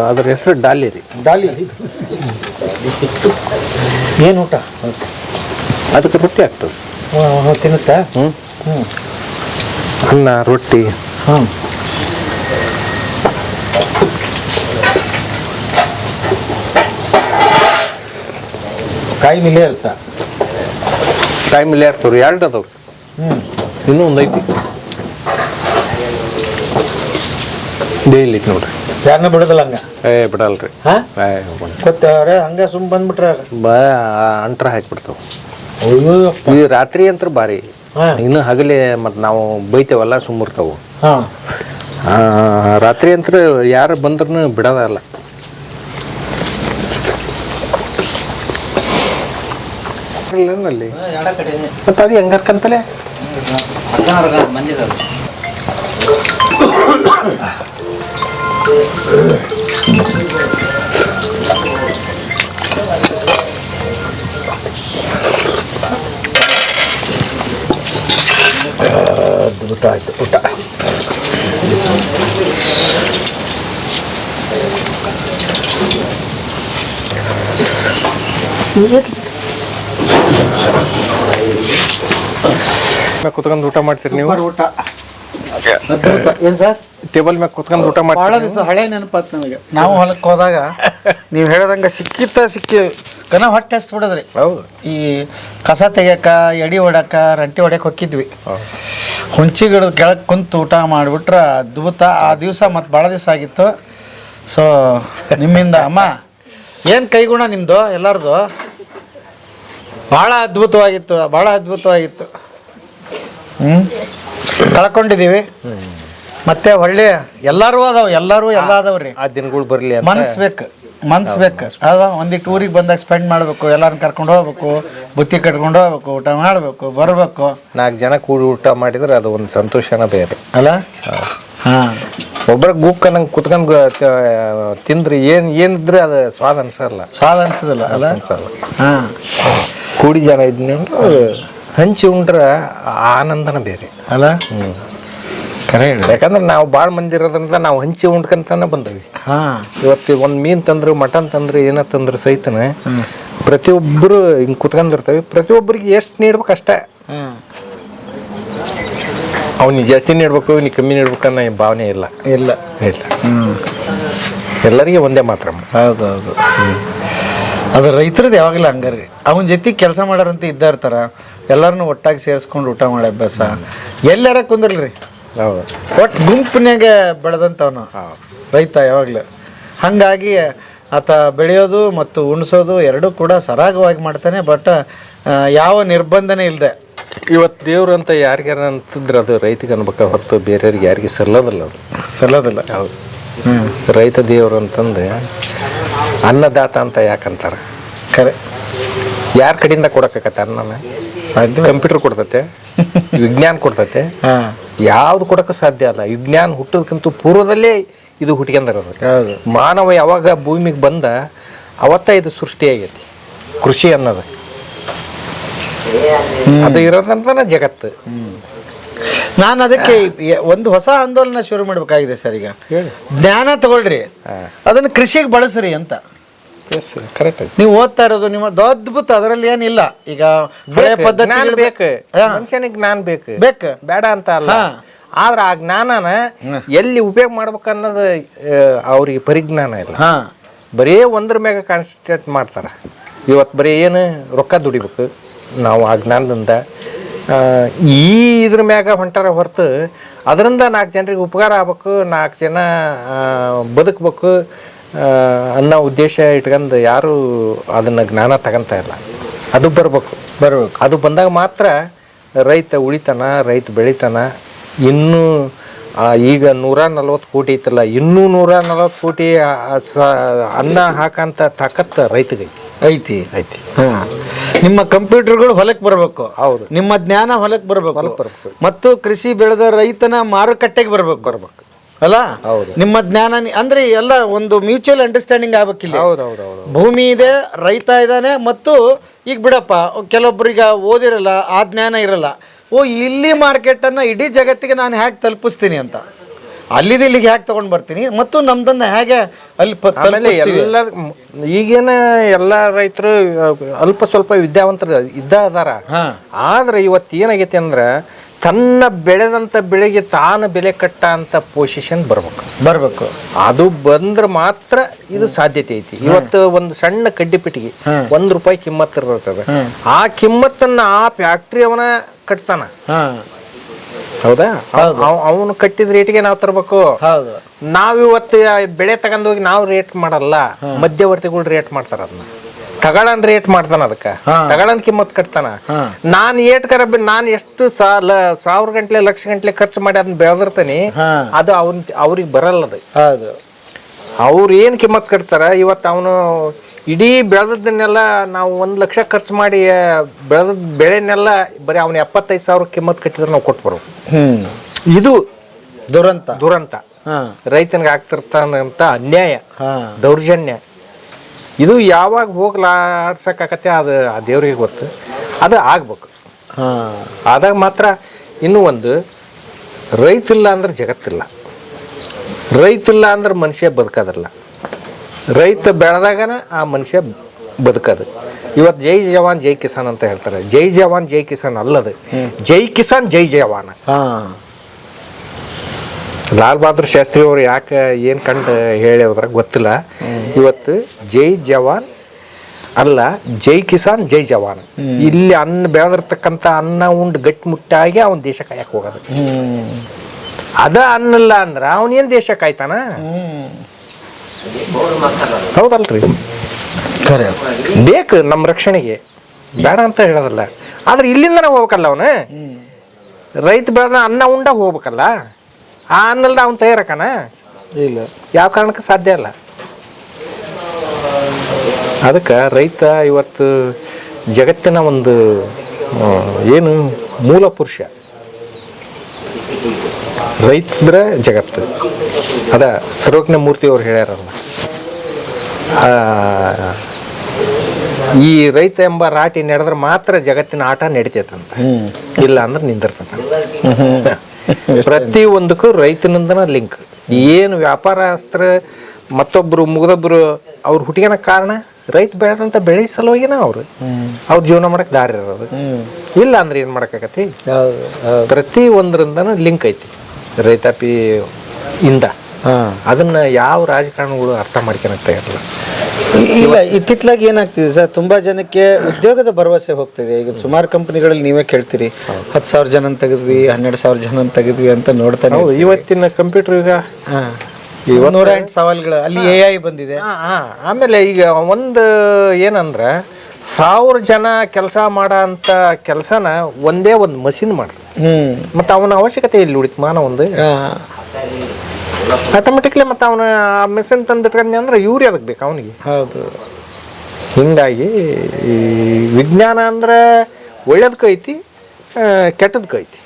ಅದ್ರ ಹೆಸರು ಡಾಲಿ ರೀ. ಡಾಲಿ. ಏನು ಊಟ? ಅದಕ್ಕೆ ರೊಟ್ಟಿ ಆಗ್ತದೆ. ತಿನ್ನುತ್ತಾ? ಅನ್ನ ರೊಟ್ಟಿ. ಕಾಯಿ ಮಿಲೆ ಇರ್ತಾ? ಕಾಯಿ ಮಿಲೆ ಇರ್ತವ್ರಿ, 2 ಅದಾವ್ರಿ. ಇನ್ನೂ ಒಂದು ಐತಿ ಡೈಲಿ ನೋಡ್ರಿ. ಯಾರನ್ನ ಬಿಡೋದಿಲ್ಲ ಹಂಗ? ಬಿಡಲ್ರಿ. ಗೊತ್ತವ್ರೆ ಹಂಗ ಸುಮ್ ಬಂದ್ಬಿಟ್ರೆ ಅಂಟ್ರ ಹಾಕ್ಬಿಡ್ತಾವ. ಈ ರಾತ್ರಿ ಅಂತೂ ಭಾರಿ. ಇನ್ನು ಹಗಲೇ ಮತ್ತು ನಾವು ಬೈತೇವಲ್ಲ ಸುಮ್ಮಿರ್ತಾವು. ರಾತ್ರಿ ಅಂತೂ ಯಾರು ಬಂದ್ರೂ ಬಿಡೋದಲ್ಲ. ಅಲ್ಲಿ ಮತ್ತೆ ಅದು ಹೆಂಗರ್ಕಂತಲೇ ಅದ್ಭುತ ಆಯ್ತು ಊಟ. ಕುತ್ಕೊಂಡು ಊಟ ಮಾಡ್ತೀರಿ ನೀವು? ಊಟ ಅದ್ಭುತ. ಏನ್ ಸರ್? ಟೇಬಲ್ ಮ್ಯಾಗ ಕುತ್ಕೊಂಡು ಊಟ ಭಾಳ ಮಾಡ್ತೀರಿ? ದಿವಸ ಹಳೆ ನೆನಪಾತ್ ನಮಗೆ. ನಾವು ಹೊಲಕ್ಕೆ ಹೋದಾಗ ನೀವು ಹೇಳ್ದಂಗೆ ಸಿಕ್ಕಿ ಕನ ಹೊಟ್ಟೆ ಹಸ್ಬಿಡದ್ರಿ. ಹೌದು. ಈ ಕಸ ತೆಗಿಯಕ, ಎಡಿ ಹೊಡ್ಯಾಕ, ರಂಟಿ ಹೊಡ್ಯಕ್ಕೆ ಹೋಗಿದ್ವಿ. ಹುಂಚಿ ಗಿಡದ ಕೆಳಗೆ ಕುಂತು ಊಟ ಮಾಡಿಬಿಟ್ರೆ ಅದ್ಭುತ. ಆ ದಿವಸ ಮತ್ತು ಭಾಳ ದಿವಸ ಆಗಿತ್ತು. ಸೊ ನಿಮ್ಮಿಂದ ಅಮ್ಮ ಏನು ಕೈಗುಣ ನಿಮ್ಮದು ಎಲ್ಲರದು ಭಾಳ ಅದ್ಭುತವಾಗಿತ್ತು. ಕಳ್ಕೊಂಡಿದ್ದೀವಿ. ಮತ್ತೆ ಒಳ್ಳೆ ಎಲ್ಲರೂ ಅದಾವ್ರಿ. ಆ ದಿನಗಳು ಬರ್ಲಿ ಅಂತ. ಮನ್ಸ್ಬೇಕು ಅಲ್ವಾ? ಒಂದಿಟ್ಟು ಊರಿಗೆ ಬಂದಾಗ ಸ್ಪೆಂಡ್ ಮಾಡಬೇಕು, ಎಲ್ಲರನ್ನ ಕರ್ಕೊಂಡು ಹೋಗ್ಬೇಕು, ಬುತ್ತಿ ಕಟ್ಕೊಂಡು ಹೋಗ್ಬೇಕು, ಊಟ ಮಾಡಬೇಕು, ಬರಬೇಕು. 4 ಜನ ಕೂಡಿ ಊಟ ಮಾಡಿದ್ರೆ ಅದು ಒಂದು ಸಂತೋಷನ ಬೇರೆ ಅಲ್ಲ? ಹಾಂ. ಒಬ್ಬರ ಗುಕ್ಕ ನಂಗೆ ಕುತ್ಕೊಂಡು ತಿಂದ್ರೆ ಏನಿದ್ರೆ ಅದು ಸ್ವಾದ ಅನ್ಸಲ್ಲ ಅಲ್ಲ? ಅನ್ಸಲ್ಲ. ಹಾಂ. ಕೂಡಿ ಜನ ಇದ್ನಿ ಅಂದ್ರೆ ಹಂಚಿ ಉಂಡ್ರೆ ಆನಂದನ ಬೇರೆ ಅಲ್ಲ? ಕರೆ ಹೇಳಿ. ಯಾಕಂದ್ರೆ ನಾವು ಭಾಳ ಮಂದಿ ಇರೋದ್ರಿಂದ ನಾವು ಹಂಚಿ ಉಂಡ್ಕಂತಾನೆ ಬಂದವಿ. ಹಾಂ. ಇವತ್ತು ಒಂದು ಮೀನು ತಂದ್ರು, ಮಟನ್ ತಂದ್ರು, ಏನ ತಂದ್ರು ಸಹಿತನ ಪ್ರತಿಯೊಬ್ಬರು ಹಿಂಗೆ ಕುತ್ಕೊಂಡಿರ್ತೇವೆ. ಪ್ರತಿಯೊಬ್ಬರಿಗೆ ಎಷ್ಟು ನೀಡ್ಬೇಕು ಅಷ್ಟೇ. ಹಾಂ. ಅವ್ನಿಗೆ ಜಾಸ್ತಿ ನೀಡ್ಬೇಕು, ನೀ ಕಮ್ಮಿ ನೀಡ್ಬೇಕು ಅನ್ನೋ ಭಾವನೆ ಇಲ್ಲ. ಎಲ್ಲರಿಗೆ ಒಂದೇ ಮಾತ್ರ. ಹೌದು. ಅದು ರೈತರದ್ದು ಯಾವಾಗಲೂ ಹಂಗಾರಿ. ಅವನ ಜೊತೆ ಕೆಲಸ ಮಾಡೋರಂತ ಇರ್ತಾರ. ಎಲ್ಲರನ್ನೂ ಒಟ್ಟಾಗಿ ಸೇರಿಸ್ಕೊಂಡು ಊಟ ಮಾಡೋ ಅಭ್ಯಾಸ ಎಲ್ಲಾರ ಕುಂದ್ರಲ್ರಿ. ಹೌದು. ಒಟ್ಟು ಗುಂಪಿನಾಗ ಬೆಳೆದಂಥವನು ರೈತ ಯಾವಾಗಲೂ. ಹಾಗಾಗಿ ಆತ ಬೆಳೆಯೋದು ಮತ್ತು ಉಣಿಸೋದು ಎರಡೂ ಕೂಡ ಸರಾಗವಾಗಿ ಮಾಡ್ತಾನೆ. ಬಟ್ ಯಾವ ನಿರ್ಬಂಧನೆ ಇಲ್ಲದೆ. ಇವತ್ತು ದೇವ್ರು ಅಂತ ಯಾರಿಗಾರ ಅಂತಂದ್ರೆ ಅದು ರೈತಿಗೆ ಅನ್ಬೇಕ ಹೊರತು ಬೇರೆಯವ್ರಿಗೆ ಯಾರಿಗೆ ಸಲ್ಲೋದಿಲ್ಲ. ಹೌದು. ರೈತ ದೇವ್ರು ಅಂತಂದ್ರೆ ಅನ್ನದಾತ ಅಂತ ಯಾಕಂತಾರ? ಕರೆ. ಯಾರ ಕಡೆಯಿಂದ ಕೊಡಕತ್ತ ಅನ್ನನ? ಸಾಧ್ಯ. ಕಂಪ್ಯೂಟರ್ ಕೊಡ್ತತೆ, ವಿಜ್ಞಾನ ಕೊಡ್ತತೆ. ಯಾವ್ದು ಕೊಡಕ್ಕೆ ಸಾಧ್ಯ ಅಲ್ಲ. ವಿಜ್ಞಾನ ಹುಟ್ಟೋದಕ್ಕಿಂತ ಪೂರ್ವದಲ್ಲೇ ಇದು ಹುಟ್ಕೊಂಡಿರೋದು. ಮಾನವ ಯಾವಾಗ ಭೂಮಿಗೆ ಬಂದ ಅವತ್ತ ಇದು ಸೃಷ್ಟಿಯಾಗೈತಿ. ಕೃಷಿ ಅನ್ನೋದು ಅದು ಇರೋದಂತ ಜಗತ್ತು. ನಾನು ಅದಕ್ಕೆ ಒಂದು ಹೊಸ ಆಂದೋಲನ ಶುರು ಮಾಡ್ಬೇಕಾಗಿದೆ ಸರ್. ಈಗ ಜ್ಞಾನ ತಗೊಳ್ರಿ, ಅದನ್ನ ಕೃಷಿಗೆ ಬಳಸ್ರಿ ಅಂತ. ಕರೆಕ್ಟ್. ನೀವು ಓದ್ತಾ ಇರೋದು ನಿಮ್ಮ ಅದ್ಭುತ. ಅದರಲ್ಲಿ ಏನಿಲ್ಲ. ಈಗ ಹಳೆಯ ಪದ್ಧತಿ ಮನುಷ್ಯನಿಗೆ ಜ್ಞಾನ ಬೇಕು ಬೇಡ ಅಂತ ಅಲ್ಲ. ಆದ್ರೆ ಆ ಜ್ಞಾನನ ಎಲ್ಲಿ ಉಪಯೋಗ ಮಾಡ್ಬೇಕನ್ನೋದು ಅವ್ರಿಗೆ ಪರಿಜ್ಞಾನ ಇಲ್ಲ. ಬರೀ ಒಂದ್ರ ಮ್ಯಾಗ ಕಾನ್ಸಂಟ್ರೇಟ್ ಮಾಡ್ತಾರ. ಇವತ್ತು ಬರೀ ಏನು ರೊಕ್ಕ ದುಡಿಬೇಕು ನಾವು ಆ ಜ್ಞಾನದಿಂದ ಇದ್ರ ಮ್ಯಾಗ ಹೊಂಟಾರ ಹೊರತು ಅದರಿಂದ 4 ಜನರಿಗೆ ಉಪಕಾರ ಆಗ್ಬೇಕು, 4 ಜನ ಬದುಕಬೇಕು ಅನ್ನೋ ಉದ್ದೇಶ ಇಟ್ಕೊಂಡು ಯಾರು ಅದನ್ನ ಜ್ಞಾನ ತಗೊಂತ ಇಲ್ಲ. ಅದು ಬರ್ಬೇಕು. ಅದು ಬಂದಾಗ ಮಾತ್ರ ರೈತ ಉಳಿತಾನ, ರೈತ ಬೆಳಿತಾನ. ಇನ್ನೂ ಈಗ 140 ಕೋಟಿ ಐತಲ್ಲ, ಇನ್ನೂ 140 ಕೋಟಿ ಅನ್ನ ಹಾಕಂತ ತಾಕತ್ ರೈತಗೆ ಐತಿ. ನಿಮ್ಮ ಕಂಪ್ಯೂಟರ್ಗಳು ಹೊಲಕ್ಕೆ ಬರಬೇಕು. ಹೌದು. ನಿಮ್ಮ ಜ್ಞಾನ ಹೊಲಕ್ಕೆ ಬರಬೇಕು. ಮತ್ತು ಕೃಷಿ ಬೆಳೆದ ರೈತನ ಮಾರುಕಟ್ಟೆಗೆ ಬರಬೇಕು ಅಲ್ಲ? ನಿಮ್ಮ ಜ್ಞಾನ ಅಂದ್ರೆ ಎಲ್ಲ ಒಂದು ಮ್ಯೂಚುವಲ್ ಅಂಡರ್ಸ್ಟ್ಯಾಂಡಿಂಗ್ ಆಗ್ಬೇಕಿಲ್ಲ. ಭೂಮಿ ಇದೆ, ರೈತ ಇದ್ದಾನೆ, ಮತ್ತು ಈಗ ಬಿಡಪ್ಪ ಕೆಲವೊಬ್ಬರಿಗೆ ಓದಿರಲ್ಲ, ಆ ಜ್ಞಾನ ಇರಲ್ಲ. ಇಲ್ಲಿ ಮಾರ್ಕೆಟನ್ನು ಇಡೀ ಜಗತ್ತಿಗೆ ನಾನು ಹೇಗೆ ತಲುಪಿಸ್ತೀನಿ ಅಂತ, ಅಲ್ಲಿದ್ದು ಇಲ್ಲಿಗೆ ಹೇಗೆ ತಗೊಂಡು ಬರ್ತೀನಿ ಮತ್ತು ನಮ್ದನ್ನ ಹೇಗೆ ಅಲ್ಲಿ ಈಗೇನ ಎಲ್ಲ ರೈತರು ಅಲ್ಪ ಸ್ವಲ್ಪ ವಿದ್ಯಾವಂತರು ಅದಾರ. ಆದ್ರೆ ಇವತ್ತು ಏನಾಗೈತಿ ಅಂದ್ರೆ ತನ್ನ ಬೆಳೆದಂತ ಬೆಳೆಗೆ ತಾನು ಬೆಲೆ ಕಟ್ಟ ಅಂತ ಪೊಸಿಷನ್ ಬರ್ಬೇಕು. ಅದು ಬಂದ್ರೆ ಮಾತ್ರ ಇದು ಸಾಧ್ಯತೆ ಐತಿ. ಇವತ್ತು ಒಂದು ಸಣ್ಣ ಕಡ್ಡಿ ಪೆಟ್ಟಿಗೆ ₹1 ಕಿಮ್ಮತ್ ಇರ್ತದೆ. ಆ ಕಿಮ್ಮತ್ತನ್ನ ಆ ಫ್ಯಾಕ್ಟ್ರಿ ಅವನ ಕಟ್ತಾನ. ಹೌದಾ? ಅವನು ಕಟ್ಟಿದ ರೇಟಿಗೆ ನಾವು ತರಬೇಕು. ನಾವಿವತ್ತು ಬೆಳೆ ತಗೊಂಡೋಗಿ ನಾವು ರೇಟ್ ಮಾಡಲ್ಲ, ಮಧ್ಯವರ್ತಿಗಳು ರೇಟ್ ಮಾಡ್ತಾರ. ಅದನ್ನ ತಗೊಳನ್ ರೇಟ್ ಮಾಡ್ತಾನ, ಅದಕ್ಕೆ ತಗೊಳನ್ ಕಿಮ್ಮತ್ ಕಟ್ತಾನ. ನಾನು ನಾನು ಎಷ್ಟು 1000 ಗಂಟ್ಲೆ ಲಕ್ಷ ಗಂಟ್ಲೆ ಖರ್ಚು ಮಾಡಿ ಅದನ್ನ ಬೆಳೆದಿರ್ತಾನೆ, ಅದು ಅವ್ರಿಗೆ ಬರಲ್ಲ. ಅದು ಅವ್ರು ಏನ್ ಕಿಮ್ಮತ್ ಕಟ್ತಾರ. ಇವತ್ತು ಅವನು ಇಡೀ ಬೆಳೆದನ್ನೆಲ್ಲ ನಾವು 1 ಲಕ್ಷ ಖರ್ಚು ಮಾಡಿ ಬೆಳೆದ ಬೆಳೆನೆಲ್ಲ ಬರೀ ಅವನು 75,000 ಕಿಮ್ಮತ್ ಕಟ್ಟಿದ್ರೆ ನಾವು ಕೊಟ್ಟು ಬರೋದು. ಇದು ದುರಂತ. ಹಾ ರೈತನಿಗೆ ಆಗ್ತಿರ್ತಾನಂತ ಅನ್ಯಾಯ, ಹಾ ದೌರ್ಜನ್ಯ ಇದು ಯಾವಾಗ ಹೋಗ್ಲಾಡ್ಸಕ್ಕಾಗತ್ತೆ ಅದು ಆ ದೇವ್ರಿಗೆ ಗೊತ್ತು. ಅದು ಆಗ್ಬೇಕು. ಹಾ ಆದಾಗ ಮಾತ್ರ. ಇನ್ನೂ ಒಂದು, ರೈತಿಲ್ಲ ಅಂದ್ರೆ ಜಗತ್ತಿಲ್ಲ, ರೈತಿಲ್ಲ ಅಂದ್ರೆ ಮನುಷ್ಯ ಬದುಕೋದಿಲ್ಲ. ರೈತ ಬೆಳೆದಾಗನ ಆ ಮನುಷ್ಯ ಬದುಕೋದು. ಇವತ್ತು ಜೈ ಜವಾನ್ ಜೈ ಕಿಸಾನ್ ಅಂತ ಹೇಳ್ತಾರೆ. ಜೈ ಜವಾನ್ ಜೈ ಕಿಸಾನ್ ಅಲ್ಲದು, ಜೈ ಕಿಸಾನ್ ಜೈ ಜವಾನ್. ಹಾ ಲಾಲ್ ಬಹದ್ದೂರ್ ಶಾಸ್ತ್ರಿ ಅವರು ಯಾಕೆ ಏನು ಕಂಡು ಹೇಳಿದ್ರ ಗೊತ್ತಿಲ್ಲ. ಇವತ್ತು ಜೈ ಜವಾನ್ ಅಲ್ಲ, ಜೈ ಕಿಸಾನ್ ಜೈ ಜವಾನ್. ಇಲ್ಲಿ ಅನ್ನ ಬೆಳೆದಿರ್ತಕ್ಕಂಥ ಅನ್ನ ಉಂಡು ಗಟ್ಟಿಮುಟ್ಟಾಗಿ ಅವನ ದೇಶ ಕಾಯಕ್ಕೆ ಹೋಗೋದು. ಅದ ಅನ್ನಲ್ಲ ಅಂದ್ರ ಅವನೇನು ದೇಶ ಕಾಯ್ತಾನ? ಹೌದಲ್ರಿ? ಖರೆ. ಬೇಕು ನಮ್ಮ ರಕ್ಷಣೆಗೆ, ಬೇಡ ಅಂತ ಹೇಳೋದಲ್ಲ. ಆದ್ರೆ ಇಲ್ಲಿಂದನೇ ಹೋಗ್ಬೇಕಲ್ಲ ಅವನು. ರೈತ ಬೆಳೆದ ಅನ್ನ ಉಂಡ ಹೋಗ್ಬೇಕಲ್ಲ. ಆ ಅನ್ನಲ್ದ ಅವನು ತಯಾರಕನ ಇಲ್ಲ, ಯಾವ ಕಾರಣಕ್ಕೆ ಸಾಧ್ಯ ಇಲ್ಲ. ಅದಕ್ಕೆ ರೈತ ಇವತ್ತು ಜಗತ್ತಿನ ಒಂದು ಏನು ಮೂಲ ಪುರುಷ. ರೈತಂದ್ರೆ ಜಗತ್ತು. ಅದ ಸರ್ವಜ್ಞ ಮೂರ್ತಿ ಅವ್ರು ಹೇಳ್ಯಾರಲ್ಲ, ಈ ರೈತ ಎಂಬ ರಾಟಿ ನಡೆದ್ರೆ ಮಾತ್ರ ಜಗತ್ತಿನ ಆಟ ನಡಿತೈತಂತ, ಇಲ್ಲ ಅಂದ್ರೆ ನಿಂದಿರ್ತಂತ. ಪ್ರತಿ ಒಂದಕ್ಕೂ ರೈತನಿಂದನ ಲಿಂಕ್. ಏನು ವ್ಯಾಪಾರಸ್ತ್ರ ಮತ್ತೊಬ್ರು ಮುಗ್ದೊಬ್ರು ಅವ್ರು ಹುಟ್ಟಿಗೆನ ಕಾರಣ ರೈತ ಬೆಳೆದಂತ ಬೆಳೆ ಸಲುವಾಗಿನ ಅವ್ರು ಅವ್ರ ಜೀವನ ಮಾಡಕ್ ದಾರಿ ಇರೋದು. ಇಲ್ಲ ಅಂದ್ರೆ ಏನ್ ಮಾಡಕ್ಕಾಗತಿ? ಪ್ರತಿ ಒಂದರಿಂದನ ಲಿಂಕ್ ಐತಿ ರೈತಾಪಿ ಇಂದ. ಅದನ್ನ ಯಾವ ರಾಜಕಾರಣಿಗಳು ಅರ್ಥ ಮಾಡ್ಕೊಳಕ್ತಾ ಇರಲ್ಲ. ಇಲ್ಲ, ಇತ್ತಿತ್ತಲಾಗಿ ಏನಾಗ್ತಿದೆ ಸರ್, ತುಂಬಾ ಜನಕ್ಕೆ ಉದ್ಯೋಗದ ಭರವಸೆ ಹೋಗ್ತಿದೆ. ಈಗ ಸುಮಾರು ಕಂಪನಿಗಳಲ್ಲಿ ನೀವೇ ಕೇಳ್ತೀರಿ, 10,000 ಜನ ತೆಗೆದ್ವಿ, 12,000 ಜನ ತೆಗೆದ್ವಿ ಅಂತ ನೋಡ್ತಾನೆ. ಇವತ್ತಿನ ಕಂಪ್ಯೂಟರ್ ಈಗ 108 ಸವಾಲ್ಗಳು, ಅಲ್ಲಿ AI ಬಂದಿದೆ. ಆಮೇಲೆ ಈಗ ಒಂದು ಏನಂದ್ರ 1000 ಜನ ಕೆಲಸ ಮಾಡೋ ಅಂತ ಕೆಲಸನ ಒಂದೇ ಒಂದು ಮಷಿನ್ ಮಾಡ್ತಾರೆ. ಮತ್ತೆ ಅವನ ಅವಶ್ಯಕತೆ ಇಲ್ಲಿ ಉಳಿತು ಮಾನವ ಒಂದು ಆಟೋಮೆಟಿಕ್ಲಿ. ಮತ್ತೆ ಅವನ ಮೆಷಿನ್ ತಂದಿಟ್ಕೊಂಡಿ ಅಂದ್ರೆ ಇವ್ರು ಅದಕ್ಕೆ ಬೇಕು ಅವನಿಗೆ. ಹೌದು. ಹಿಂಗಾಗಿ ಈ ವಿಜ್ಞಾನ ಅಂದ್ರೆ ಒಳ್ಳೇದಕ್ಕೂ ಐತಿ, ಕೆಟ್ಟದಕ್ಕೂ ಐತಿ.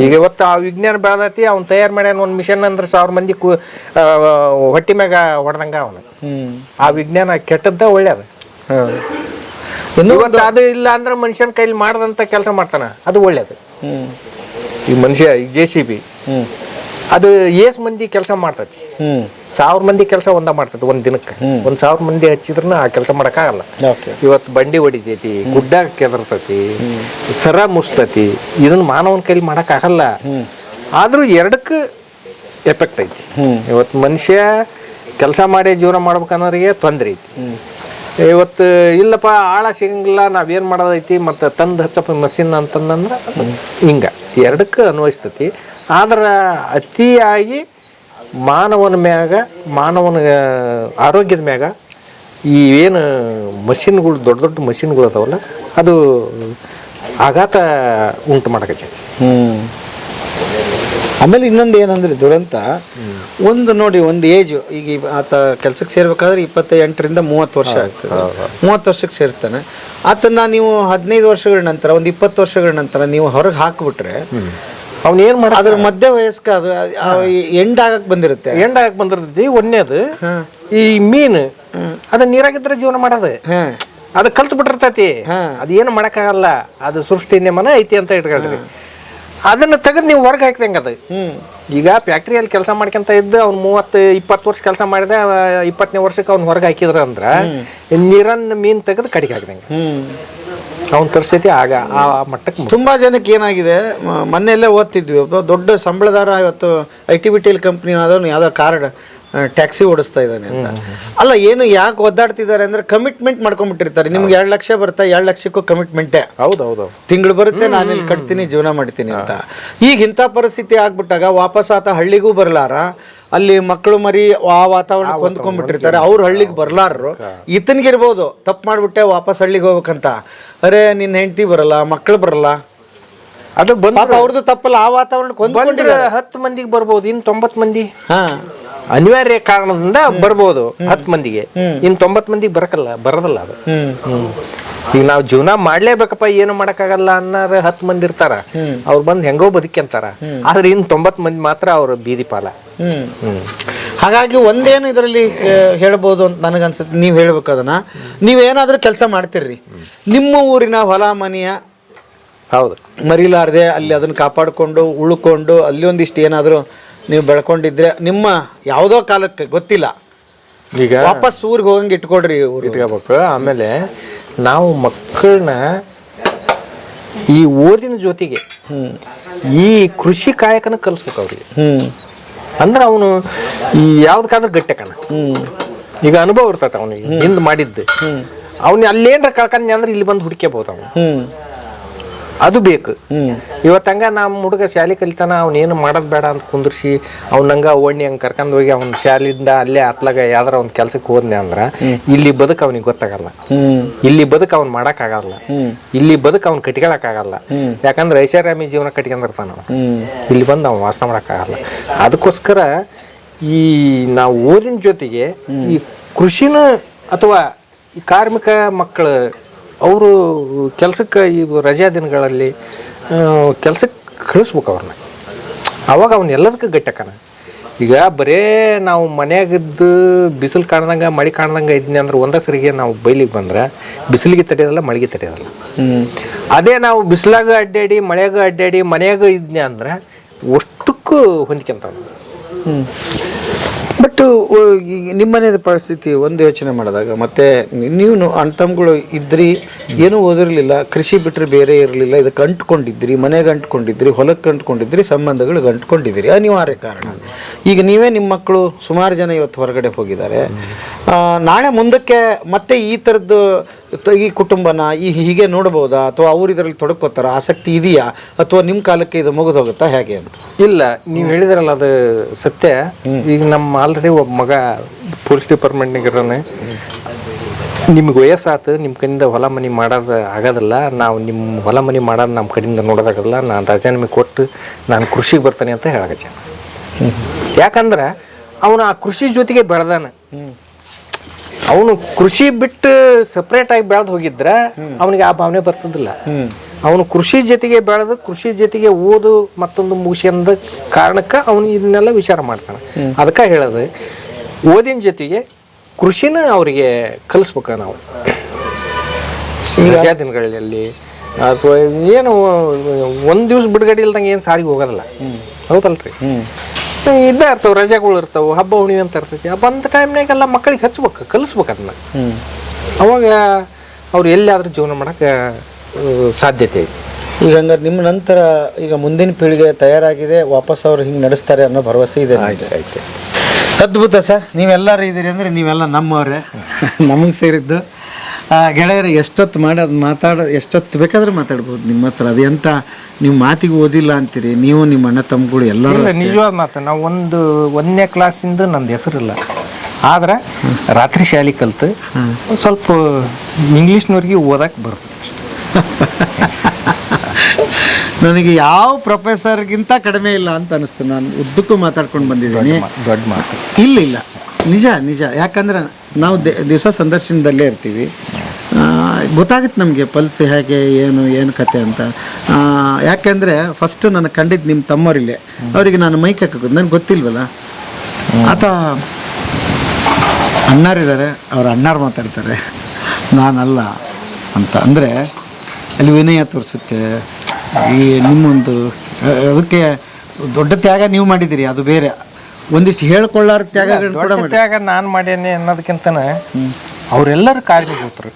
ಈಗ ಇವತ್ತು ಆ ವಿಜ್ಞಾನ ಬೆಳೆದೈತಿ, ಅವ್ನು ತಯಾರು ಮಾಡ್ಯಾನ ಒಂದು ಮಿಷನ್ ಅಂದ್ರೆ 1000 ಮಂದಿ ಹೊಟ್ಟಿ ಮ್ಯಾಗ ಹೊಡೆದಂಗ ಅವನು. ಆ ವಿಜ್ಞಾನ ಕೆಟ್ಟದ್ದ ಒಳ್ಳೇದ. ಇವತ್ತು ಅದು ಇಲ್ಲ ಅಂದ್ರೆ ಮನುಷ್ಯನ ಕೈಲಿ ಮಾಡ್ದಂತ ಕೆಲಸ ಮಾಡ್ತಾನ, ಅದು ಒಳ್ಳೇದು. ಈ ಮನುಷ್ಯ ಈಗ JCB ಅದು ಏಸ್ ಮಂದಿ ಕೆಲಸ ಮಾಡ್ತೈತಿ. 1000 ಮಂದಿ ಕೆಲಸ ಒಂದ ಮಾಡ್ತೈತಿ ಒಂದ್ ದಿನಕ್ಕೆ. 1000 ಮಂದಿ ಹಚ್ಚಿದ್ರೂ ಆ ಕೆಲಸ ಮಾಡಕ್ಕಾಗಲ್ಲ. ಇವತ್ತು ಬಂಡಿ ಹೊಡಿತೈತಿ, ಗುಡ್ಡ ಕೆದರ್ತೈತಿ, ಸರ ಮುಸ್ತೈತಿ. ಇದನ್ನ ಮಾನವನ ಕೈಲಿ ಮಾಡಕ್ ಆಗಲ್ಲ. ಆದ್ರೂ ಎರಡಕ್ಕೆ ಎಫೆಕ್ಟ್ ಐತಿ. ಇವತ್ತು ಮನುಷ್ಯ ಕೆಲಸ ಮಾಡಿ ಜೀವನ ಮಾಡ್ಬೇಕನ್ನೋರಿಗೆ ತೊಂದ್ರೆ ಐತಿ. ಇವತ್ತು ಇಲ್ಲಪ್ಪ ಆಳ ಸಿಗಂಗಿಲ್ಲ, ನಾವೇನ್ ಮಾಡೋದೈತಿ ಮತ್ತೆ ತಂದು ಹಚ್ಚಪ್ಪ ಮಷಿನ್ ಅಂತಂದ್ರೆ ಹಿಂಗ ಎರಡಕ್ಕೆ ಅನ್ವಯಿಸ್ತೈತಿ. ಆದ್ರೆ ಅತಿಯಾಗಿ ಮಾನವನ ಮ್ಯಾಗ, ಮಾನವನ ಆರೋಗ್ಯದ ಮ್ಯಾಗ ಈ ಏನು ಮಷಿನ್ಗಳು, ದೊಡ್ಡ ದೊಡ್ಡ ಮಷಿನ್ಗಳು ಅದಾವಲ್ಲ, ಅದು ಆಘಾತ ಉಂಟು ಮಾಡಕತ್ತೆ. ಆಮೇಲೆ ಇನ್ನೊಂದು ಏನಂದ್ರೆ ದುರಂತ, ಒಂದು ನೋಡಿ, ಒಂದು ಏಜ್, ಈಗ ಆತ ಕೆಲ್ಸಕ್ಕೆ ಸೇರ್ಬೇಕಾದ್ರೆ 28ರಿಂದ 30 ವರ್ಷ ಆಗ್ತದೆ. 30 ವರ್ಷಕ್ಕೆ ಸೇರ್ತಾನೆ. ಆತನ ನೀವು 15 ವರ್ಷಗಳ ನಂತರ, ಒಂದು 20 ವರ್ಷಗಳ ನಂತರ ನೀವು ಹೊರಗೆ ಹಾಕ್ಬಿಟ್ರೆ ಅವ್ನ ಏನ್ ಮಾಡ, ಅದ್ರ ಮಧ್ಯ ವಯಸ್ಕ ಅದು ಎಂಡ್ ಆಗಕ್ ಬಂದಿರುತ್ತೆ. ಒಂದೇದು ಈ ಮೀನು ಅದ ನೀರಾಗಿದ್ರೆ ಜೀವನ ಮಾಡೋದು, ಅದು ಕಲ್ತು ಬಿಟ್ಟಿರ್ತೈತಿ. ಅದ ಏನು ಮಾಡಕ್ಕಾಗಲ್ಲ, ಅದು ಸೃಷ್ಟಿ ನಿಯಮನ ಐತಿ ಅಂತ ಇಟ್ಕೊಳ್ರಿ. ಅದನ್ನ ತೆಗೆದು ನೀವು ಹೊರಗೆ ಹಾಕ್ದಂಗ ಅದು. ಈಗ ಫ್ಯಾಕ್ಟ್ರಿಯಲ್ಲಿ ಕೆಲಸ ಮಾಡ್ಕೊಂತ ಇದ್ದು ಅವ್ನು 30-20 ವರ್ಷ ಕೆಲಸ ಮಾಡಿದ, 20ನೇ ವರ್ಷಕ್ಕೆ ಅವ್ನು ಹೊರಗೆ ಹಾಕಿದ್ರ ಅಂದ್ರ ನೀರನ್ನ ಮೀನ್ ತೆಗೆದು ಕಡಿಗೆ ಹಾಕ್ದಂಗ ಅವನ ಪರಿಸ್ಥಿತಿ ಆಗ ಆ ಮಟ್ಟಕ್ಕೆ. ತುಂಬಾ ಜನಕ್ಕೆ ಏನಾಗಿದೆ, ಮೊನ್ನೆಲ್ಲೇ ಓದ್ತಿದ್ವಿ, ಒಬ್ಬ ದೊಡ್ಡ ಸಂಬಳದಾರ ಇವತ್ತು IT-BTL ಕಂಪ್ನಿ ಆದವನು ಯಾವ್ದೋ ಕಾರ್ ಟ್ಯಾಕ್ಸಿ ಓಡಿಸ್ತಾ ಇದ್ದಾನೆ ಅಂತ. ಅಲ್ಲ, ಏನು ಯಾಕೆ ಒದ್ದಾಡ್ತಿದ್ದಾರೆ ಅಂದ್ರೆ ಕಮಿಟ್ಮೆಂಟ್ ಮಾಡ್ಕೊಂಡ್ಬಿಟ್ಟಿರ್ತಾರೆ. ನಿಮ್ಗೆ 2 ಲಕ್ಷ ಬರುತ್ತೆ, 2 ಲಕ್ಷಕ್ಕೂ ಕಮಿಟ್ಮೆಂಟೇ. ಹೌದೌದು, ತಿಂಗಳು ಬರುತ್ತೆ, ನಾನು ಇಲ್ಲಿ ಕಟ್ತೀನಿ, ಜೀವನ ಮಾಡ್ತೀನಿ ಅಂತ. ಈಗ ಇಂಥ ಪರಿಸ್ಥಿತಿ ಆಗ್ಬಿಟ್ಟಾಗ ವಾಪಸ್ ಆತ ಹಳ್ಳಿಗೂ ಬರಲಾರ, ಅಲ್ಲಿ ಮಕ್ಕಳು ಮರಿ ಆ ವಾತಾವರಣಕ್ಕೆ ಹೊಂದ್ಕೊಂಡ್ಬಿಟ್ಟಿರ್ತಾರೆ. ಅವ್ರು ಹಳ್ಳಿಗೆ ಬರ್ಲಾರರು. ಈತನಿಗಿರ್ಬೋದು ತಪ್ಪು ಮಾಡ್ಬಿಟ್ಟೆ ವಾಪಸ್ ಹಳ್ಳಿಗೆ ಹೋಗ್ಬೇಕಂತ, ಅರೆ ನಿನ್ನ ಹೆಂಡತಿ ಬರಲ್ಲ, ಮಕ್ಕಳು ಬರಲ್ಲ, ಅದು ಪಾಪ ಅವ್ರದ್ದು ತಪ್ಪಲ್ಲ. ಆ ವಾತಾವರಣಕ್ಕೆ ಹೊಂದ್ಕೊಂಡಿದ್ದಾರೆ. 10 ಮಂದಿಗೆ ಬರ್ಬೋದು, ಇನ್ನು 90 ಮಂದಿ ಅನಿವಾರ್ಯ ಕಾರಣದಿಂದ ಬರ್ಬೋದು 10 ಮಂದಿಗೆ, ಇನ್ 90 ಮಂದಿಗೆ ಬರೋದಲ್ಲ ಅದು. ಈಗ ನಾವು ಜೀವನ ಮಾಡ್ಲೇಬೇಕಪ್ಪ, ಏನು ಮಾಡಕ್ಕಾಗಲ್ಲ ಅನ್ನೋರು 10 ಮಂದಿ ಇರ್ತಾರ, ಅವ್ರು ಬಂದು ಹೆಂಗೋ ಬದುಕ್ಯಂತಾರ. ಆದ್ರೆ ಇನ್ 90 ಮಂದಿ ಮಾತ್ರ ಅವ್ರ ಬೀದಿ ಪಾಲ. ಹಾಗಾಗಿ ಒಂದೇನು ಇದರಲ್ಲಿ ಹೇಳ್ಬೋದು ಅಂತ ನನಗನ್ಸುತ್ತೆ. ನೀವು ಹೇಳ್ಬೇಕು ಅದನ್ನ, ನೀವೇನಾದ್ರೂ ಕೆಲಸ ಮಾಡ್ತೀರ್ರಿ, ನಿಮ್ಮ ಊರಿನ ಹೊಲ ಮನೆಯ ಹೌದು ಮರಿಲಾರ್ದೆ ಅಲ್ಲಿ ಅದನ್ನ ಕಾಪಾಡಿಕೊಂಡು ಉಳ್ಕೊಂಡು ಅಲ್ಲಿ ಒಂದಿಷ್ಟು ಏನಾದರೂ ನೀವು ಬೆಳ್ಕೊಂಡಿದ್ರೆ ನಿಮ್ಮ ಯಾವುದೋ ಕಾಲಕ್ಕೆ ಗೊತ್ತಿಲ್ಲ, ಈಗ ವಾಪಸ್ ಊರಿಗೆ ಹೋಗಂಗೆ ಇಟ್ಕೊಡ್ರಿ ಇಟ್ಕೋಬೇಕು. ಆಮೇಲೆ ನಾವು ಮಕ್ಕಳನ್ನ ಈ ಓದಿನ ಜೊತೆಗೆ ಈ ಕೃಷಿ ಕಾಯಕನ ಕಲಿಸ್ಬೇಕು ಅವ್ರಿಗೆ. ಅಂದ್ರೆ ಅವನು ಈ ಯಾವ್ದಕ್ಕಾದ್ರೂ ಗಟ್ಟೆಕನ, ಈಗ ಅನುಭವ ಇರ್ತೈತೆ ಅವನಿಗೆ ಹಿಂದ್ ಮಾಡಿದ್ದು, ಅವ್ನ ಅಲ್ಲೇನ್ರ ಕಳ್ಕೊಂಡ್ ಅಂದ್ರೆ ಇಲ್ಲಿ ಬಂದು ಹುಡುಕಬಹುದು ಅವನು. ಅದು ಬೇಕು. ಇವತ್ತಂಗ ನಮ್ಮ ಹುಡುಗ ಶಾಲೆ ಕಲಿತಾನ, ಅವ್ನೇನು ಮಾಡೋದ್ ಬೇಡ ಅಂತ ಕುಂದ್ರಿಸಿ ಅವ್ನಂಗ ಓಣಿ ಹಂಗೆ ಕರ್ಕೊಂಡ್ ಹೋಗಿ ಅವ್ನ ಶಾಲೆಯಿಂದ ಅಲ್ಲೇ ಹತ್ಲಾಗ ಯಾವ್ದಾರ ಅವ್ನ ಕೆಲ್ಸಕ್ಕೆ ಹೋದ್ನೆ ಅಂದ್ರ ಇಲ್ಲಿ ಬದುಕು ಅವ್ನಿಗೆ ಗೊತ್ತಾಗಲ್ಲ, ಇಲ್ಲಿ ಬದುಕು ಅವ್ನು ಮಾಡಕ್ಕಾಗಲ್ಲ, ಇಲ್ಲಿ ಬದುಕು ಅವ್ನು ಕಟ್ಕೊಳಕ್ಕಾಗಲ್ಲ. ಯಾಕಂದ್ರೆ ಐಷಾರಾಮಿ ಜೀವನ ಕಟ್ಕೊಂಡಿರ್ತಾನ, ಇಲ್ಲಿ ಬಂದು ಅವ್ನು ವಾಸನ ಮಾಡಕ್ಕಾಗಲ್ಲ. ಅದಕ್ಕೋಸ್ಕರ ಈ ನಾವು ಓದಿನ ಜೊತೆಗೆ ಈ ಕೃಷಿನ ಅಥವಾ ಈ ಕಾರ್ಮಿಕ ಮಕ್ಕಳು ಅವರು ಕೆಲ್ಸಕ್ಕೆ ಈ ರಜಾ ದಿನಗಳಲ್ಲಿ ಕೆಲ್ಸಕ್ಕೆ ಕಳಿಸ್ಬೇಕು ಅವ್ರನ್ನ. ಅವಾಗ ಅವ್ನು ಎಲ್ಲದಕ್ಕೂ ಗಟ್ಟಕನ. ಈಗ ಬರೇ ನಾವು ಮನೆಯಾಗಿದ್ದು ಬಿಸಿಲು ಕಾಣ್ದಂಗೆ ಮಳೆ ಕಾಣ್ದಂಗೆ ಇದ್ನಿ ಅಂದ್ರೆ ಒಂದೇ ಸರಿಗೆ ನಾವು ಬೈಲಿಗೆ ಬಂದ್ರೆ ಬಿಸಿಲಿಗೆ ತಡೆಯೋದಲ್ಲ, ಮಳೆಗೆ ತಡೆಯೋದಲ್ಲ. ಅದೇ ನಾವು ಬಿಸಿಲಾಗ ಅಡ್ಡಾಡಿ ಮಳೆಯಾಗ ಅಡ್ಡಾಡಿ ಮನೆಯಾಗ ಇದ್ನಿ ಅಂದ್ರೆ ಅಷ್ಟಕ್ಕೂ ಹೊಂದ್ಕೊಂತಾವ. ಬಟ್ ನಿಮ್ಮ ಮನೆಯ ಪರಿಸ್ಥಿತಿ ಒಂದು ಯೋಚನೆ ಮಾಡಿದಾಗ, ಮತ್ತೆ ನೀವು ಅಣ್ಣ ತಮ್ಮಗಳು ಇದ್ರಿ, ಏನೂ ಓದಿರಲಿಲ್ಲ, ಕೃಷಿ ಬಿಟ್ಟರೆ ಬೇರೆ ಇರಲಿಲ್ಲ, ಇದಕ್ಕೆ ಅಂಟ್ಕೊಂಡಿದ್ರಿ, ಮನೆಗೆ ಅಂಟ್ಕೊಂಡಿದ್ರಿ, ಹೊಲಕ್ಕೆ ಅಂಟ್ಕೊಂಡಿದ್ರಿ, ಸಂಬಂಧಗಳಿಗೆ ಅಂಟ್ಕೊಂಡಿದ್ದೀರಿ, ಅನಿವಾರ್ಯ ಕಾರಣ. ಈಗ ನೀವೇ ನಿಮ್ಮ ಮಕ್ಕಳು ಸುಮಾರು ಜನ ಇವತ್ತು ಹೊರಗಡೆ ಹೋಗಿದ್ದಾರೆ. ನಾಳೆ ಮುಂದಕ್ಕೆ ಮತ್ತೆ ಈ ಥರದ್ದು ಈ ಕುಟುಂಬನ ಹೀಗೆ ನೋಡ್ಬೋದಾ, ಅಥವಾ ಅವ್ರು ಇದರಲ್ಲಿ ತೊಡಕೋತಾರ, ಆಸಕ್ತಿ ಇದೆಯಾ, ಅಥವಾ ನಿಮ್ಮ ಕಾಲಕ್ಕೆ ಇದು ಮುಗಿದು ಹೋಗುತ್ತಾ ಹೇಗೆ ಅಂತ? ಇಲ್ಲ, ನೀವು ಹೇಳಿದ್ರಲ್ಲ ಅದು ಸತ್ಯ. ಈಗ ನಮ್ಮ ಆಲ್ರೆಡಿ ಒಬ್ಬ ಮಗ ಪೊಲೀಸ್ ಡಿಪಾರ್ಟ್ಮೆಂಟ್ನಾಗಿರೋನೆ, ನಿಮ್ಗೆ ವಯಸ್ಸಾತು, ನಿಮ್ಮ ಕಡೆಯಿಂದ ಹೊಲ ಮನೆ ಮಾಡೋದು ಆಗೋದಿಲ್ಲ, ನಾವು ನಿಮ್ಮ ಹೊಲ ಮನೆ ಮಾಡೋದು ನಮ್ಮ ಕಡೆಯಿಂದ ನೋಡೋದಾಗಲ್ಲ, ನಾನು ರಜೆ ನಿಮಗೆ ಕೊಟ್ಟು ನಾನು ಕೃಷಿಗೆ ಬರ್ತಾನೆ ಅಂತ ಹೇಳಕಚ್ಚ. ಯಾಕಂದ್ರೆ ಅವನು ಆ ಕೃಷಿ ಜೊತೆಗೆ ಬೆಳೆದಾನ. ಅವನು ಕೃಷಿ ಬಿಟ್ಟು ಸಪ್ರೇಟ್ ಆಗಿ ಬೆಳೆದು ಹೋಗಿದ್ರೆ ಅವನಿಗೆ ಆ ಭಾವನೆ ಬರ್ತದಿಲ್ಲ. ಅವನು ಕೃಷಿ ಜೊತೆಗೆ ಬೆಳೆದು ಕೃಷಿ ಜೊತೆಗೆ ಓದು ಮತ್ತೊಂದು ಮುಗಿಸಿದ ಕಾರಣಕ್ಕೆ ಅವನು ಇದನ್ನೆಲ್ಲ ವಿಚಾರ ಮಾಡ್ತಾನೆ. ಅದಕ್ಕೆ ಹೇಳೋದು, ಓದಿನ ಜೊತೆಗೆ ಕೃಷಿನ ಅವರಿಗೆ ಕಲಿಸ್ಬೇಕ ನಾವು ರಜಾ ದಿನಗಳಲ್ಲಿ. ಅಥವಾ ಏನು ಒಂದು ದಿವ್ಸ ಬಿಡುಗಡೆ ಇಲ್ದಂಗೆ ಏನು ಸಾರಿಗೆ ಹೋಗೋದಿಲ್ಲ, ಹೌದಲ್ರಿ? ಇದ್ದೇ ಇರ್ತಾವೆ, ರಜೆಗಳು ಇರ್ತಾವೆ, ಹಬ್ಬ ಹುಣ್ಣಿಮೆ ಅಂತ ಇರ್ತೈತಿ. ಬಂದ ಟೈಮ್ನಾಗೆಲ್ಲ ಮಕ್ಕಳಿಗೆ ಹಚ್ಬೇಕು, ಕಲಿಸ್ಬೇಕು ಅದನ್ನ. ಅವಾಗ ಅವ್ರು ಎಲ್ಲಾದ್ರೂ ಜೀವನ ಮಾಡೋಕ್ಕೆ ಸಾಧ್ಯತೆ ಐತಿ. ಈಗ ಹಂಗಾರೆ ನಿಮ್ಮ ನಂತರ ಈಗ ಮುಂದಿನ ಪೀಳಿಗೆ ತಯಾರಾಗಿದೆ, ವಾಪಸ್ ಅವ್ರು ಹಿಂಗೆ ನಡೆಸ್ತಾರೆ ಅನ್ನೋ ಭರವಸೆ ಇದೆ. ಆಯ್ತು. ಅದ್ಭುತ ಸರ್, ನೀವೆಲ್ಲರೂ ಇದ್ದೀರಿ ಅಂದರೆ ನೀವೆಲ್ಲ ನಮ್ಮವರೇ, ನಮಗೆ ಸೇರಿದ್ದು. ಗೆಳೆಯರು ಎಷ್ಟೊತ್ತು ಎಷ್ಟೊತ್ತು ಬೇಕಾದ್ರೆ ಮಾತಾಡ್ಬೋದು ನಿಮ್ಮ ಹತ್ರ. ಅದು ಎಂತ ನೀವು ಮಾತಿಗೆ ಓದಿಲ್ಲ ಅಂತೀರಿ, ನೀವು ನಿಮ್ಮ ಅಣ್ಣ ತಮ್ಮಗಳು ಎಲ್ಲರೂ ನಿಜವಾದ ಮಾತು. ನಾವು 1ನೇ ಕ್ಲಾಸಿಂದ ನಂದು ಹೆಸರಿಲ್ಲ, ಆದ್ರೆ ರಾತ್ರಿ ಶಾಲೆ ಕಲ್ತು ಸ್ವಲ್ಪ ಇಂಗ್ಲೀಷ್ನವ್ರಿಗೆ ಓದಕ್ಕೆ ಬರುತ್ತೆ ಅಷ್ಟೆ. ನನಗೆ ಯಾವ ಪ್ರೊಫೆಸರ್ಗಿಂತ ಕಡಿಮೆ ಇಲ್ಲ ಅಂತ ಅನಿಸ್ತು. ನಾನು ಉದ್ದಕ್ಕೂ ಮಾತಾಡ್ಕೊಂಡು ಬಂದಿದ್ದೀನಿ. ದೊಡ್ಡ ಮಾತು. ಇಲ್ಲ, ನಿಜ. ಯಾಕಂದ್ರೆ ನಾವು ದಿವಸ ಸಂದರ್ಶನದಲ್ಲೇ ಇರ್ತೀವಿ, ಗೊತ್ತಾಗುತ್ತೆ ನಮಗೆ ಪಲ್ಸ್ ಹೇಗೆ, ಏನು ಕತೆ ಅಂತ. ಯಾಕೆಂದರೆ ಫಸ್ಟು ನನಗೆ ಕಂಡಿದ್ದು ನಿಮ್ಮ ತಮ್ಮವರಿಲ್ಲೇ, ಅವರಿಗೆ ನಾನು ಮೈಕ್ ಹಾಕೋದು ನನಗೆ ಗೊತ್ತಿಲ್ವಲ್ಲ. ಆತ ಅಣ್ಣಾರಿದ್ದಾರೆ, ಅವ್ರ ಅಣ್ಣಾರು ಮಾತಾಡ್ತಾರೆ, ನಾನಲ್ಲ ಅಂತ. ಅಂದರೆ ಅಲ್ಲಿ ವಿನಯ ತೋರಿಸುತ್ತೆ. ಈ ನಿಮ್ಮೊಂದು ಅದಕ್ಕೆ ದೊಡ್ಡ ತ್ಯಾಗ ನೀವು ಮಾಡಿದ್ದೀರಿ, ಅದು ಬೇರೆ. ಒಂದಿಷ್ಟು ಹೇಳ್ಕೊಳ್ಳಾರ ತ್ಯಾಗ ನಾನು ಮಾಡೇನೆ ಅನ್ನೋದಕ್ಕಿಂತನ ಅವರೆಲ್ಲರೂ ಕಾರ್ಮಿಕರು,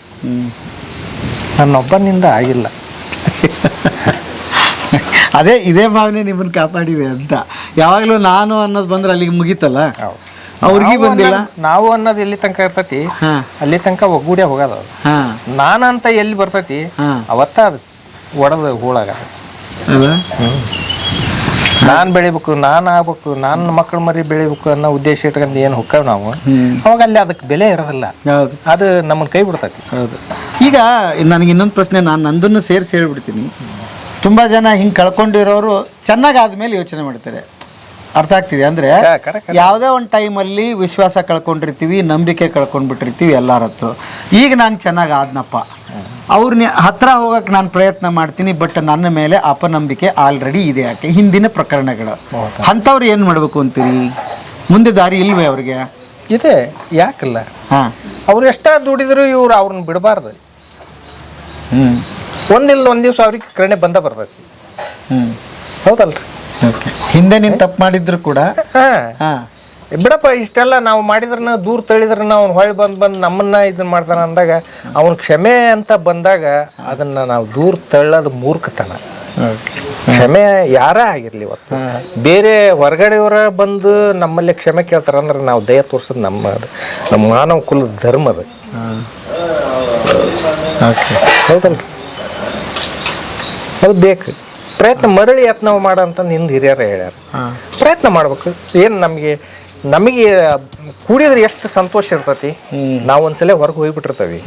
ನನ್ನೊಬ್ಬನಿಂದ ಆಗಿಲ್ಲ. ಇದೇ ಭಾವನೆ ನಿಮ್ಮನ್ನು ಕಾಪಾಡಿದೆ ಅಂತ. ಯಾವಾಗಲೂ ನಾನು ಅನ್ನೋದು ಬಂದ್ರೆ ಅಲ್ಲಿಗೆ ಮುಗೀತಲ್ಲ, ಅವ್ರಿಗೆ ಬಂದಿಲ್ಲ. ನಾವು ಅನ್ನೋದು ಎಲ್ಲಿ ತನಕ ಇರ್ತೈತಿ ಅಲ್ಲಿ ತನಕ ಒಗ್ಗೂಡೆ ಹೋಗೋದು. ನಾನಂತ ಎಲ್ಲಿ ಬರ್ತೈತಿ ಅವತ್ತ ಅದು ಒಡೆದು ಹೂಳಾಗ ನಾನು ಬೆಳಿಬೇಕು, ನಾನು ಆಗ್ಬೇಕು, ನನ್ನ ಮಕ್ಕಳ ಮರಿ ಬೆಳಿಬೇಕು ಅನ್ನೋ ಉದ್ದೇಶ ಇಟ್ಕೊಂಡು ಏನು ಹೋಗ್ತೇವೆ ನಾವು, ಅವಾಗ ಅಲ್ಲಿ ಅದಕ್ಕೆ ಬೆಲೆ ಇರೋದಿಲ್ಲ. ಹೌದು, ಅದು ನಮ್ಮನ್ನು ಕೈ ಬಿಡ್ತೈತಿ. ಹೌದು. ಈಗ ನನಗೆ ಇನ್ನೊಂದು ಪ್ರಶ್ನೆ, ನಾನು ನಂದನ್ನು ಸೇರಿಸಿ ಹೇಳ್ಬಿಡ್ತೀನಿ. ತುಂಬ ಜನ ಹಿಂಗೆ ಕಳ್ಕೊಂಡಿರೋರು ಚೆನ್ನಾಗಾದ್ಮೇಲೆ ಯೋಚನೆ ಮಾಡ್ತಾರೆ, ಅರ್ಥ ಆಗ್ತಿದೆ ಅಂದರೆ correct. ಯಾವುದೇ ಒಂದು ಟೈಮಲ್ಲಿ ವಿಶ್ವಾಸ ಕಳ್ಕೊಂಡಿರ್ತೀವಿ, ನಂಬಿಕೆ ಕಳ್ಕೊಂಡ್ಬಿಟ್ಟಿರ್ತೀವಿ ಎಲ್ಲರ ಹತ್ರ. ಈಗ ನಾನು ಚೆನ್ನಾಗಿ ಆದ್ನಪ್ಪ, ಅವ್ರನ್ನ ಹತ್ರ ಹೋಗಕ್ಕೆ ನಾನು ಪ್ರಯತ್ನ ಮಾಡ್ತೀನಿ, ಬಟ್ ನನ್ನ ಮೇಲೆ ಅಪನಂಬಿಕೆ ಆಲ್ರೆಡಿ ಇದೆ. ಯಾಕೆ ಹಿಂದಿನ ಪ್ರಕರಣಗಳು ಅಂಥವ್ರು ಏನು ಮಾಡಬೇಕು ಅಂತೀರಿ? ಮುಂದೆ ದಾರಿ ಇಲ್ವೇ ಅವ್ರಿಗೆ? ಇದೆ, ಯಾಕಲ್ಲ? ಹಾಂ, ಅವ್ರು ಎಷ್ಟ ದುಡಿದ್ರು ಇವ್ರು ಅವ್ರನ್ನ ಬಿಡಬಾರ್ದು. ಒಂದಿಲ್ಲ ಒಂದ್ ದಿವ್ಸ ಅವ್ರಿಗೆ ಕರುಣೆ ಬಂದ ಬರ್ತೈತಿ. ಹೌದಲ್ರಿ? ಓಕೆ. ಹಿಂದೆ ನೀನು ತಪ್ಪು ಮಾಡಿದ್ರು ಕೂಡ ಹಾಂ ಬಿಡಪ್ಪ, ಇಷ್ಟೆಲ್ಲ ನಾವು ಮಾಡಿದ್ರನ್ನ ದೂರ ತಳಿದ್ರನ್ನ ಅವ್ನು ಹೊಳ್ಳಿ ಬಂದು ನಮ್ಮನ್ನ ಇದನ್ನ ಮಾಡ್ತಾನ ಅಂದಾಗ, ಅವನ ಕ್ಷಮೆ ಅಂತ ಬಂದಾಗ ಅದನ್ನ ನಾವು ದೂರ ತಳ್ಳೋದು ಮೂರ್ಖತನ. ಕ್ಷಮೆ ಯಾರೇ ಆಗಿರ್ಲಿ, ಇವತ್ತು ಬೇರೆ ಹೊರಗಡೆಯವರ ಬಂದು ನಮ್ಮಲ್ಲಿ ಕ್ಷಮೆ ಕೇಳ್ತಾರ ಅಂದ್ರೆ ನಾವು ದಯ ತೋರ್ಸೋದು ನಮ್ಮ ಮಾನವ ಕುಲದ ಧರ್ಮ ಅದು. ಹೌದಲ್ರಿ? ಅದು ಬೇಕು. ಪ್ರಯತ್ನ ಮರಳಿ ಯತ್ನ ಮಾಡಂತ ಹಿಂದೆ ಹಿರಿಯರ ಹೇಳ್ಯಾರ. ಪ್ರಯತ್ನ ಮಾಡ್ಬೇಕು. ಏನು ನಮಗೆ ಕೂಡಿದ್ರೆ ಎಷ್ಟು ಸಂತೋಷ ಇರ್ತೈತಿ. ನಾವು ಒಂದ್ಸಲ ಹೊರಗೆ ಹೋಗ್ಬಿಟ್ಟಿರ್ತೀವಿ.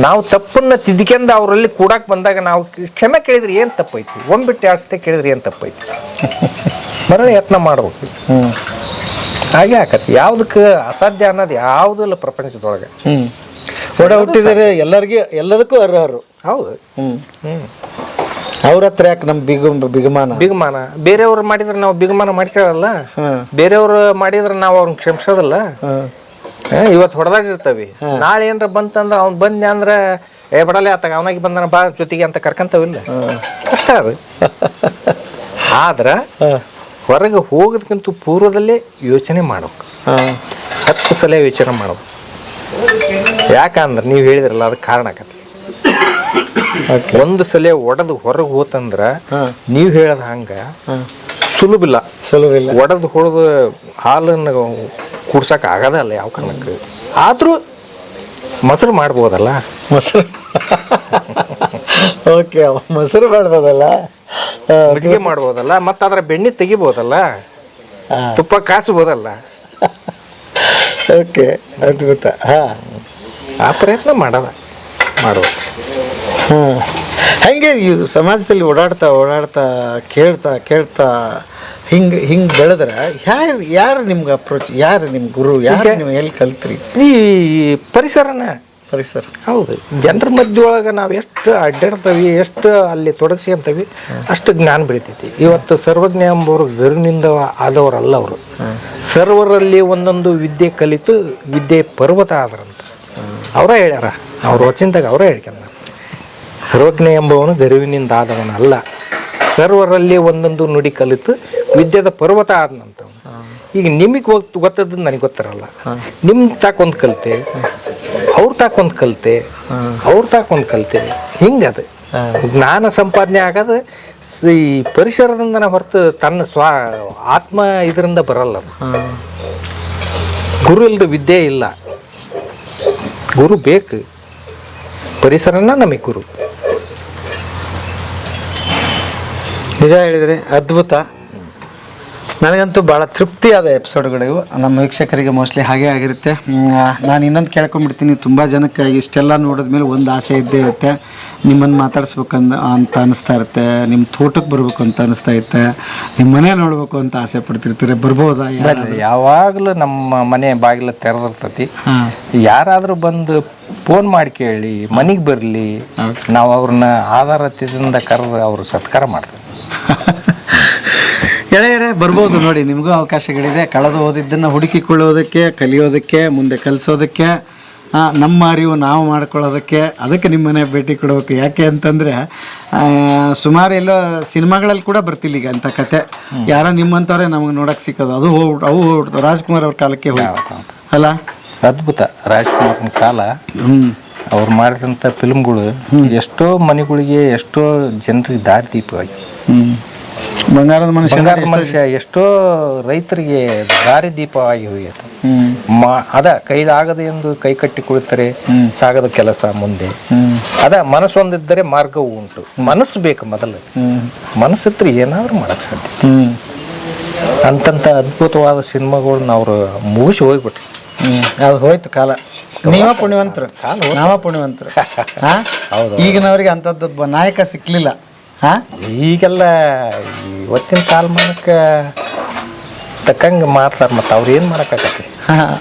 ನಾವು ತಪ್ಪನ್ನ ತಿದ್ಕೊಂಡು ಅವರಲ್ಲಿ ಕೂಡಕ್ಕೆ ಬಂದಾಗ ನಾವು ಕ್ಷಮೆ ಕೇಳಿದ್ರೆ ಏನು ತಪ್ಪೈತಿ, ಒಂದ್ಬಿಟ್ಟು ಆಡ್ಸತೆ ಕೇಳಿದ್ರೆ ಏನು ತಪ್ಪೈತಿ. ಮರಳಿ ಯತ್ನ ಮಾಡ್ಬೇಕು. ಹಾಗೆ ಆಕತಿ. ಯಾವುದಕ್ಕೆ ಅಸಾಧ್ಯ ಅನ್ನೋದು ಯಾವುದೂ ಇಲ್ಲ ಪ್ರಪಂಚದೊಳಗೆ. ಒಡ ಹುಟ್ಟಿದರೆ ಎಲ್ಲದಕ್ಕೂ ಅರ್ಹರು. ಹೌದು. ಅವ್ರ ಹತ್ರ ಯಾಕೆ ನಮ್ಮ ಬಿಗುಮಾನ? ಬೇರೆಯವ್ರು ಮಾಡಿದ್ರೆ ನಾವು ಬಿಗುಮಾನ ಮಾಡ್ಕೊಳ್ಳಲ್ಲ. ಬೇರೆಯವ್ರು ಮಾಡಿದ್ರೆ ನಾವು ಅವ್ರನ್ನ ಕ್ಷಮಿಸೋದಲ್ಲ. ಇವತ್ತು ಹೊಡೆದಾಡಿರ್ತಾವಿ, ನಾಳೆ ಏನ್ರ ಬಂತಂದ್ರೆ ಅವ್ನು ಬಂದ ಅಂದ್ರೆ ಬಡಲೆ ಆತಾಗ ಅವನಾಗಿ ಬಂದನ ಬಾ ಜೊತೆಗೆ ಅಂತ ಕರ್ಕಂತವಿಲ್ಲ. ಕಷ್ಟ ಅದು. ಆದ್ರೆ ಹೊರಗೆ ಹೋಗೋದಕ್ಕಿಂತ ಪೂರ್ವದಲ್ಲೇ ಯೋಚನೆ ಮಾಡ್ಬೇಕು. 10 ಸಲ ಯೋಚನೆ ಮಾಡ್ಬೇಕು. ಯಾಕಂದ್ರೆ ನೀವು ಹೇಳಿದ್ರಲ್ಲ, ಅದಕ್ಕೆ ಕಾರಣ ಆಗತ್ತೆ. ಒಂದು ಸಲ ಒಡೆದು ಹೊರಗೆ ಹೋತಂದ್ರ ನೀವು ಹೇಳದ ಹಂಗ ಸುಲಭಿಲ್ಲ. ಒಡೆದು ಹೊಡೆದು ಹಾಲನ್ನು ಕುಡ್ಸಕ್ ಆಗದಲ್ಲ ಯಾವ ಕಾರಣಕ್ಕೆ. ಆದ್ರೂ ಮೊಸರು ಮಾಡ್ಬೋದಲ್ಲ. ಓಕೆ, ಮೊಸರು ಮಾಡ್ಬೋದಲ್ಲ, ಮಜ್ಜಿಗೆ ಮಾಡ್ಬೋದಲ್ಲ, ಮತ್ತು ಅದರ ಬೆಣ್ಣೆ ತೆಗಿಬೋದಲ್ಲ, ತುಪ್ಪ ಕಾಸಬೋದಲ್ಲ. ಓಕೆ, ಅದ್ಭುತ. ಆ ಪ್ರಯತ್ನ ಮಾಡೋದು. ಹಂಗೆ ಇದು ಸಮಾಜದಲ್ಲಿ ಓಡಾಡ್ತಾ ಕೇಳ್ತಾ ಹಿಂಗೆ ಬೆಳೆದ್ರೆ ಯಾರು ನಿಮ್ಗೆ ಅಪ್ರೋಚ್, ಯಾರು ನಿಮ್ಮ ಗುರು, ಯಾರು ನೀವು ಎಲ್ಲಿ ಕಲ್ತ್ರಿ? ಈ ಪರಿಸರ. ಹೌದು. ಜನರ ಮಧ್ಯ ಒಳಗೆ ನಾವು ಎಷ್ಟು ಅಡ್ಡಾಡ್ತೀವಿ, ಎಷ್ಟು ಅಲ್ಲಿ ತೊಡಗಿಸ್ಕೊಂತೀವಿ, ಅಷ್ಟು ಜ್ಞಾನ ಬೆಳಿತೈತಿ. ಇವತ್ತು ಸರ್ವಜ್ಞ ಎಂಬವರು ಗರುವಿನಿಂದ ಆದವರಲ್ಲ. ಅವರು ಸರ್ವರಲ್ಲಿ ಒಂದೊಂದು ವಿದ್ಯೆ ಕಲಿತು ವಿದ್ಯೆ ಪರ್ವತ ಆದ್ರಂತ ಅವರ ಹೇಳ್ಯಾರ. ಅವ್ರ ವಚನದಾಗ ಅವರೇ ಹೇಳ್ಕೊಂಡ, ಸರ್ವಜ್ಞ ಎಂಬವನು ಗರುವಿನಿಂದ ಆದವನಲ್ಲ, ಸರ್ವರಲ್ಲಿ ಒಂದೊಂದು ನುಡಿ ಕಲಿತು ವಿದ್ಯೆದ ಪರ್ವತ ಆದನಂತವನು. ಈಗ ನಿಮಗೆ ಗೊತ್ತದ್ದು ನನಗೆ ಗೊತ್ತಿರಲ್ಲ. ನಿಮ್ಮ ತಾಕೊಂದು ಕಲಿತೆ, ಅವ್ರ ತಾಕೊಂದು ಕಲಿತೆ, ಅವ್ರ ತಾಕೊಂದು ಕಲಿತೆ. ಹಿಂಗದು ಜ್ಞಾನ ಸಂಪಾದನೆ ಆಗೋದು ಈ ಪರಿಸರದಿಂದ ಹೊರತು ತನ್ನ ಆತ್ಮ ಇದರಿಂದ ಬರಲ್ಲ. ಗುರು ಇಲ್ಲದ ವಿದ್ಯೆ ಇಲ್ಲ. ಗುರು ಬೇಕು. ಪರಿಸರನ ನಮಗೆ ಗುರು. ನಿಜ ಹೇಳಿದ್ರಿ, ಅದ್ಭುತ. ನನಗಂತೂ ಭಾಳ ತೃಪ್ತಿಯಾದ ಎಪಿಸೋಡ್ಗಳು ಇವು. ನಮ್ಮ ವೀಕ್ಷಕರಿಗೆ ಮೋಸ್ಟ್ಲಿ ಹಾಗೆ ಆಗಿರುತ್ತೆ. ನಾನು ಇನ್ನೊಂದು ಕೇಳ್ಕೊಂಡ್ಬಿಡ್ತೀನಿ, ತುಂಬ ಜನಕ್ಕೆ ಇಷ್ಟೆಲ್ಲ ನೋಡಿದ್ಮೇಲೆ ಒಂದು ಆಸೆ ಇದ್ದೇ ಇರುತ್ತೆ, ನಿಮ್ಮನ್ನು ಮಾತಾಡಿಸ್ಬೇಕಂತ ಅನಿಸ್ತಾ ಇರುತ್ತೆ, ನಿಮ್ಮ ತೋಟಕ್ಕೆ ಬರಬೇಕು ಅಂತ ಅನಿಸ್ತಾ ಇರುತ್ತೆ, ನಿಮ್ಮ ಮನೆ ನೋಡಬೇಕು ಅಂತ ಆಸೆ ಪಡ್ತಿರ್ತೀರಿ. ಬರ್ಬೋದಾ? ಯಾವಾಗಲೂ ನಮ್ಮ ಮನೆ ಬಾಗಿಲು ತೆರೆದಿರ್ತೈತಿ. ಯಾರಾದರೂ ಬಂದು ಫೋನ್ ಮಾಡಿ ಕೇಳಿ, ಮನೆಗೆ ಬರಲಿ, ನಾವು ಅವ್ರನ್ನ ಆಧಾರದಿಂದ ಕರೆದು ಅವರು ಸತ್ಕಾರ ಮಾಡ್ತೀವಿ. ಗೆಳೆಯರೇ ಬರ್ಬೋದು ನೋಡಿ, ನಿಮಗೂ ಅವಕಾಶಗಳಿದೆ. ಕಳೆದು ಹೋದಿದ್ದನ್ನು ಹುಡುಕಿಕೊಳ್ಳೋದಕ್ಕೆ, ಕಲಿಯೋದಕ್ಕೆ, ಮುಂದೆ ಕಲಿಸೋದಕ್ಕೆ, ನಮ್ಮ ಅರಿವು ನಾವು ಮಾಡ್ಕೊಳ್ಳೋದಕ್ಕೆ. ಅದಕ್ಕೆ ನಿಮ್ಮನೆ ಭೇಟಿ ಕೊಡಬೇಕು. ಯಾಕೆ ಅಂತಂದರೆ ಸುಮಾರು ಎಲ್ಲೋ ಸಿನಿಮಾಗಳಲ್ಲಿ ಕೂಡ ಬರ್ತಿಲ್ಲ ಈಗ ಅಂಥ ಕತೆ. ಯಾರೋ ನಿಮ್ಮಂಥವ್ರೆ ನಮಗೆ ನೋಡೋಕೆ ಸಿಕ್ಕೋದು. ಹೋಗ್ಬಿಡ್ತು. ರಾಜ್ಕುಮಾರ್ ಅವ್ರ ಕಾಲಕ್ಕೆ ಹೋಗ್ಬಿಟ್ಟು ಅಲ್ಲ, ಅದ್ಭುತ. ರಾಜ್ಕುಮಾರ್ನ ಕಾಲ, ಅವ್ರು ಮಾಡಿದಂಥ ಫಿಲ್ಮ್ಗಳು ಎಷ್ಟೋ ಮನೆಗಳಿಗೆ, ಎಷ್ಟೋ ಜನರಿಗೆ ದಾರಿದೀಪವಾಗಿ. ಬಂಗಾರದ ಮನುಷ್ಯ ಎಷ್ಟೋ ರೈತರಿಗೆ ದಾರಿದೀಪವಾಗಿ ಹೋಗಿದೆ. ಅದ ಕೈಲಾಗದೆ ಎಂದು ಕೈ ಕಟ್ಟಿ ಕುಳಿತರೆ ಸಾಗದ ಕೆಲಸ ಮುಂದೆ. ಅದ ಮನಸ್ಸೊಂದಿದ್ದರೆ ಮಾರ್ಗವು ಉಂಟು. ಮನಸ್ಸು ಬೇಕು ಮೊದಲು. ಮನಸ್ಸಿದ್ರೆ ಏನಾದ್ರೂ ಮಾಡಕ್ ಸಾಧ್ಯ. ಅಂತಂತ ಅದ್ಭುತವಾದ ಸಿನಿಮಾಗಳನ್ನ ಅವರು ಮುಗಿಸಿ ಹೋಗ್ಬಿಟ್ರು. ಅದು ಹೋಯ್ತು ಕಾಲ. ನೀವ ಪುಣ್ಯವಂತರು, ನಾವ ಪುಣ್ಯವಂತರು. ಈಗಿನವ್ರಿಗೆ ಅಂಥದ್ದು ನಾಯಕ ಸಿಕ್ಲಿಲ್ಲ. ಈಗೆಲ್ಲ ಇವತ್ತಿನ ಕಾಲಮಾನಕ್ಕೆ ತಕ್ಕಂಗೆ ಮಾಡ್ತಾರೆ, ಮತ್ತು ಅವ್ರು ಏನು ಮಾಡೋಕ್ಕಾಗತ್ತೆ? ಹಾಂ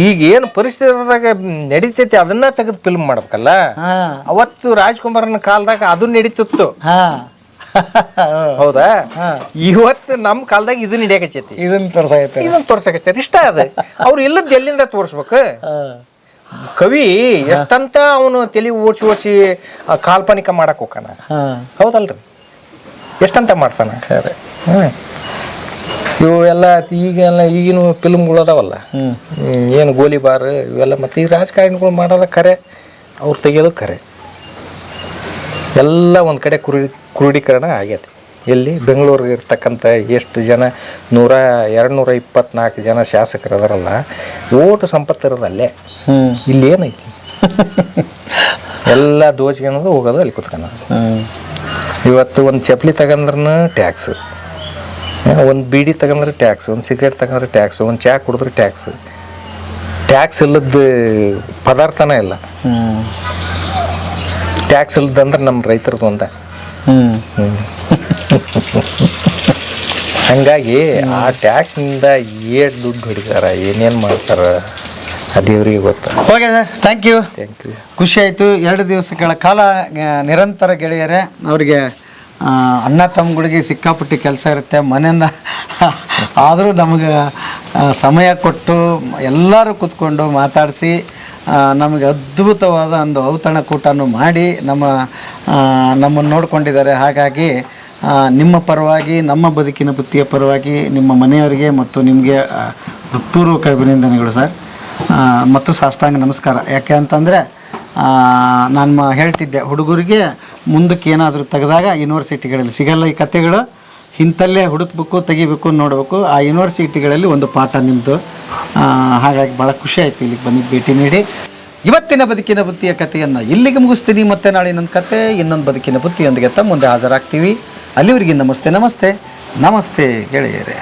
ಈಗ ಏನು ಪರಿಸ್ಥಿತಿದಾಗ ನಡೀತೈತಿ ಅದನ್ನ ತೆಗೆದು ಫಿಲ್ಮ್ ಮಾಡ್ಬೇಕಲ್ಲ. ಹಾಂ ಅವತ್ತು ರಾಜ್ಕುಮಾರನ ಕಾಲದಾಗ ಅದು ನಡೀತಿತ್ತು, ಹಾಂ ಹೌದಾ? ಹಾಂ ಇವತ್ತು ನಮ್ಮ ಕಾಲದಾಗ ಇದು ನಡಿಯಾಕಚ್ಚೈತಿ, ಇದನ್ನು ತೋರ್ಸಾಗೈತೆ. ಇದನ್ನ ತೋರ್ಸಕತ್ತಾರ. ಇಷ್ಟ ಅದ. ಅವ್ರು ಇಲ್ಲದ ಎಲ್ಲಿಂದ ತೋರಿಸ್ಬೇಕು? ಹಾಂ ಕವಿ ಎಷ್ಟಂತ ಅವನು ತಲೆ ಓಡ್ಸಿ ಓಡ್ಸಿ ಕಾಲ್ಪನಿಕ ಮಾಡಕ್ ಹೋಗಾನ, ಹಾಂ ಹೌದಲ್ರಿ? ಎಷ್ಟಂತ ಮಾಡ್ತಾನೆ. ಇವು ಎಲ್ಲ ಈಗಿನ ಫಿಲ್ಮ್ಗಳು ಅದಾವಲ್ಲ, ಏನು ಗೋಲಿಬಾರ್ ಇವೆಲ್ಲ, ಮತ್ತು ಈ ರಾಜಕಾರಣಿಗಳು ಮಾಡೋದ ಖರೆ, ಅವ್ರು ತೆಗಿಯೋದು ಖರೆ. ಎಲ್ಲ ಒಂದು ಕಡೆ ಕ್ರೋಢೀಕರಣ ಆಗೈತಿ. ಎಲ್ಲಿ ಬೆಂಗಳೂರಿಗೆ ಇರ್ತಕ್ಕಂಥ ಎಷ್ಟು ಜನ 224 ಜನ ಶಾಸಕರು ಅದರಲ್ಲ, ಓಟು ಸಂಪತ್ತು ಇರೋದಲ್ಲೇ. ಇಲ್ಲಿ ಏನೈತಿ? ಎಲ್ಲ ದೋಚ್ಕೊಳೋದು ಹೋಗೋದು, ಅಲ್ಲಿ ಕುತ್ಕೊಳ್ಳೋದು. ಇವತ್ತು ಒಂದು ಚಪ್ಪಲಿ ತಗೊಂಡ್ರೂ ಟ್ಯಾಕ್ಸ್, ಒಂದು ಬೀಡಿ ತಗೊಂಡ್ರೆ ಟ್ಯಾಕ್ಸ್, ಒಂದು ಸಿಗರೇಟ್ ತಗೊಂಡ್ರೆ ಟ್ಯಾಕ್ಸ್, ಒಂದು ಚಹಾ ಕುಡಿದ್ರೆ ಟ್ಯಾಕ್ಸ್. ಟ್ಯಾಕ್ಸ್ ಇಲ್ಲದ ಪದಾರ್ಥನೇ ಇಲ್ಲ. ಟ್ಯಾಕ್ಸ್ ಇಲ್ಲದಂದ್ರೆ ನಮ್ಮ ರೈತರದ್ದು ಒಂದ. ಹಂಗಾಗಿ ಆ ಟ್ಯಾಕ್ಸ್ನಿಂದ ಏಟ್ ದುಡ್ಡು ಹೊಡಿತಾರ, ಏನೇನು ಮಾಡ್ತಾರ, ಅದೇವ್ರಿಗೆ ಗೊತ್ತ. Okay sir, thank you. ಖುಷಿ ಆಯಿತು. 2 ದಿವಸಗಳ ಕಾಲ ನಿರಂತರ ಗೆಳೆಯರೇ. ಅವರಿಗೆ ಅಣ್ಣ ತಮ್ಮಗಳಿಗೆ ಸಿಕ್ಕಾಪಟ್ಟಿ ಕೆಲಸ ಇರುತ್ತೆ ಮನೆಯಿಂದ, ಆದರೂ ನಮಗೆ ಸಮಯ ಕೊಟ್ಟು ಎಲ್ಲರೂ ಕೂತ್ಕೊಂಡು ಮಾತಾಡಿಸಿ ನಮಗೆ ಅದ್ಭುತವಾದ ಒಂದು ಔತಣಕೂಟನೂ ಮಾಡಿ ನಮ್ಮನ್ನು ನೋಡಿಕೊಂಡಿದ್ದಾರೆ. ಹಾಗಾಗಿ ನಿಮ್ಮ ಪರವಾಗಿ, ನಮ್ಮ ಬದುಕಿನ ಬುತ್ತಿಯ ಪರವಾಗಿ ನಿಮ್ಮ ಮನೆಯವರಿಗೆ ಮತ್ತು ನಿಮಗೆ ಹೃತ್ಪೂರ್ವಕ ಅಭಿನಂದನೆಗಳು ಸರ್, ಮತ್ತು ಸಾಷ್ಟಾಂಗ ನಮಸ್ಕಾರ. ಯಾಕೆ ಅಂತಂದರೆ ನಾನು ಹೇಳ್ತಿದ್ದೆ, ಹುಡುಗರಿಗೆ ಮುಂದಕ್ಕೆ ಏನಾದರೂ ತೆಗೆದಾಗ ಯೂನಿವರ್ಸಿಟಿಗಳಲ್ಲಿ ಸಿಗಲ್ಲ ಈ ಕಥೆಗಳು, ಇಂಥಲ್ಲೇ ಹುಡುಕ್ಬೇಕು, ತೆಗಿಬೇಕು, ನೋಡಬೇಕು. ಆ ಯೂನಿವರ್ಸಿಟಿಗಳಲ್ಲಿ ಒಂದು ಪಾಠ ನಿಮ್ಮದು. ಹಾಗಾಗಿ ಭಾಳ ಖುಷಿ ಆಯಿತು ಇಲ್ಲಿಗೆ ಬಂದಿದ್ದು, ಭೇಟಿ ನೀಡಿ. ಇವತ್ತಿನ ಬದುಕಿನ ಬುತ್ತಿಯ ಕಥೆಯನ್ನು ಇಲ್ಲಿಗೆ ಮುಗಿಸ್ತೀನಿ. ಮತ್ತೆ ನಾಳೆ ಇನ್ನೊಂದು ಕತೆ, ಇನ್ನೊಂದು ಬದುಕಿನ ಬುತ್ತಿಯೊಂದಿಗೆ ತಮ್ಮ ಮುಂದೆ ಹಾಜರಾಗ್ತೀವಿ. ಅಲ್ಲಿವರೆಗೆ ನಮಸ್ತೆ ನಮಸ್ತೆ ನಮಸ್ತೆ ಗೆಳೆಯರೇ.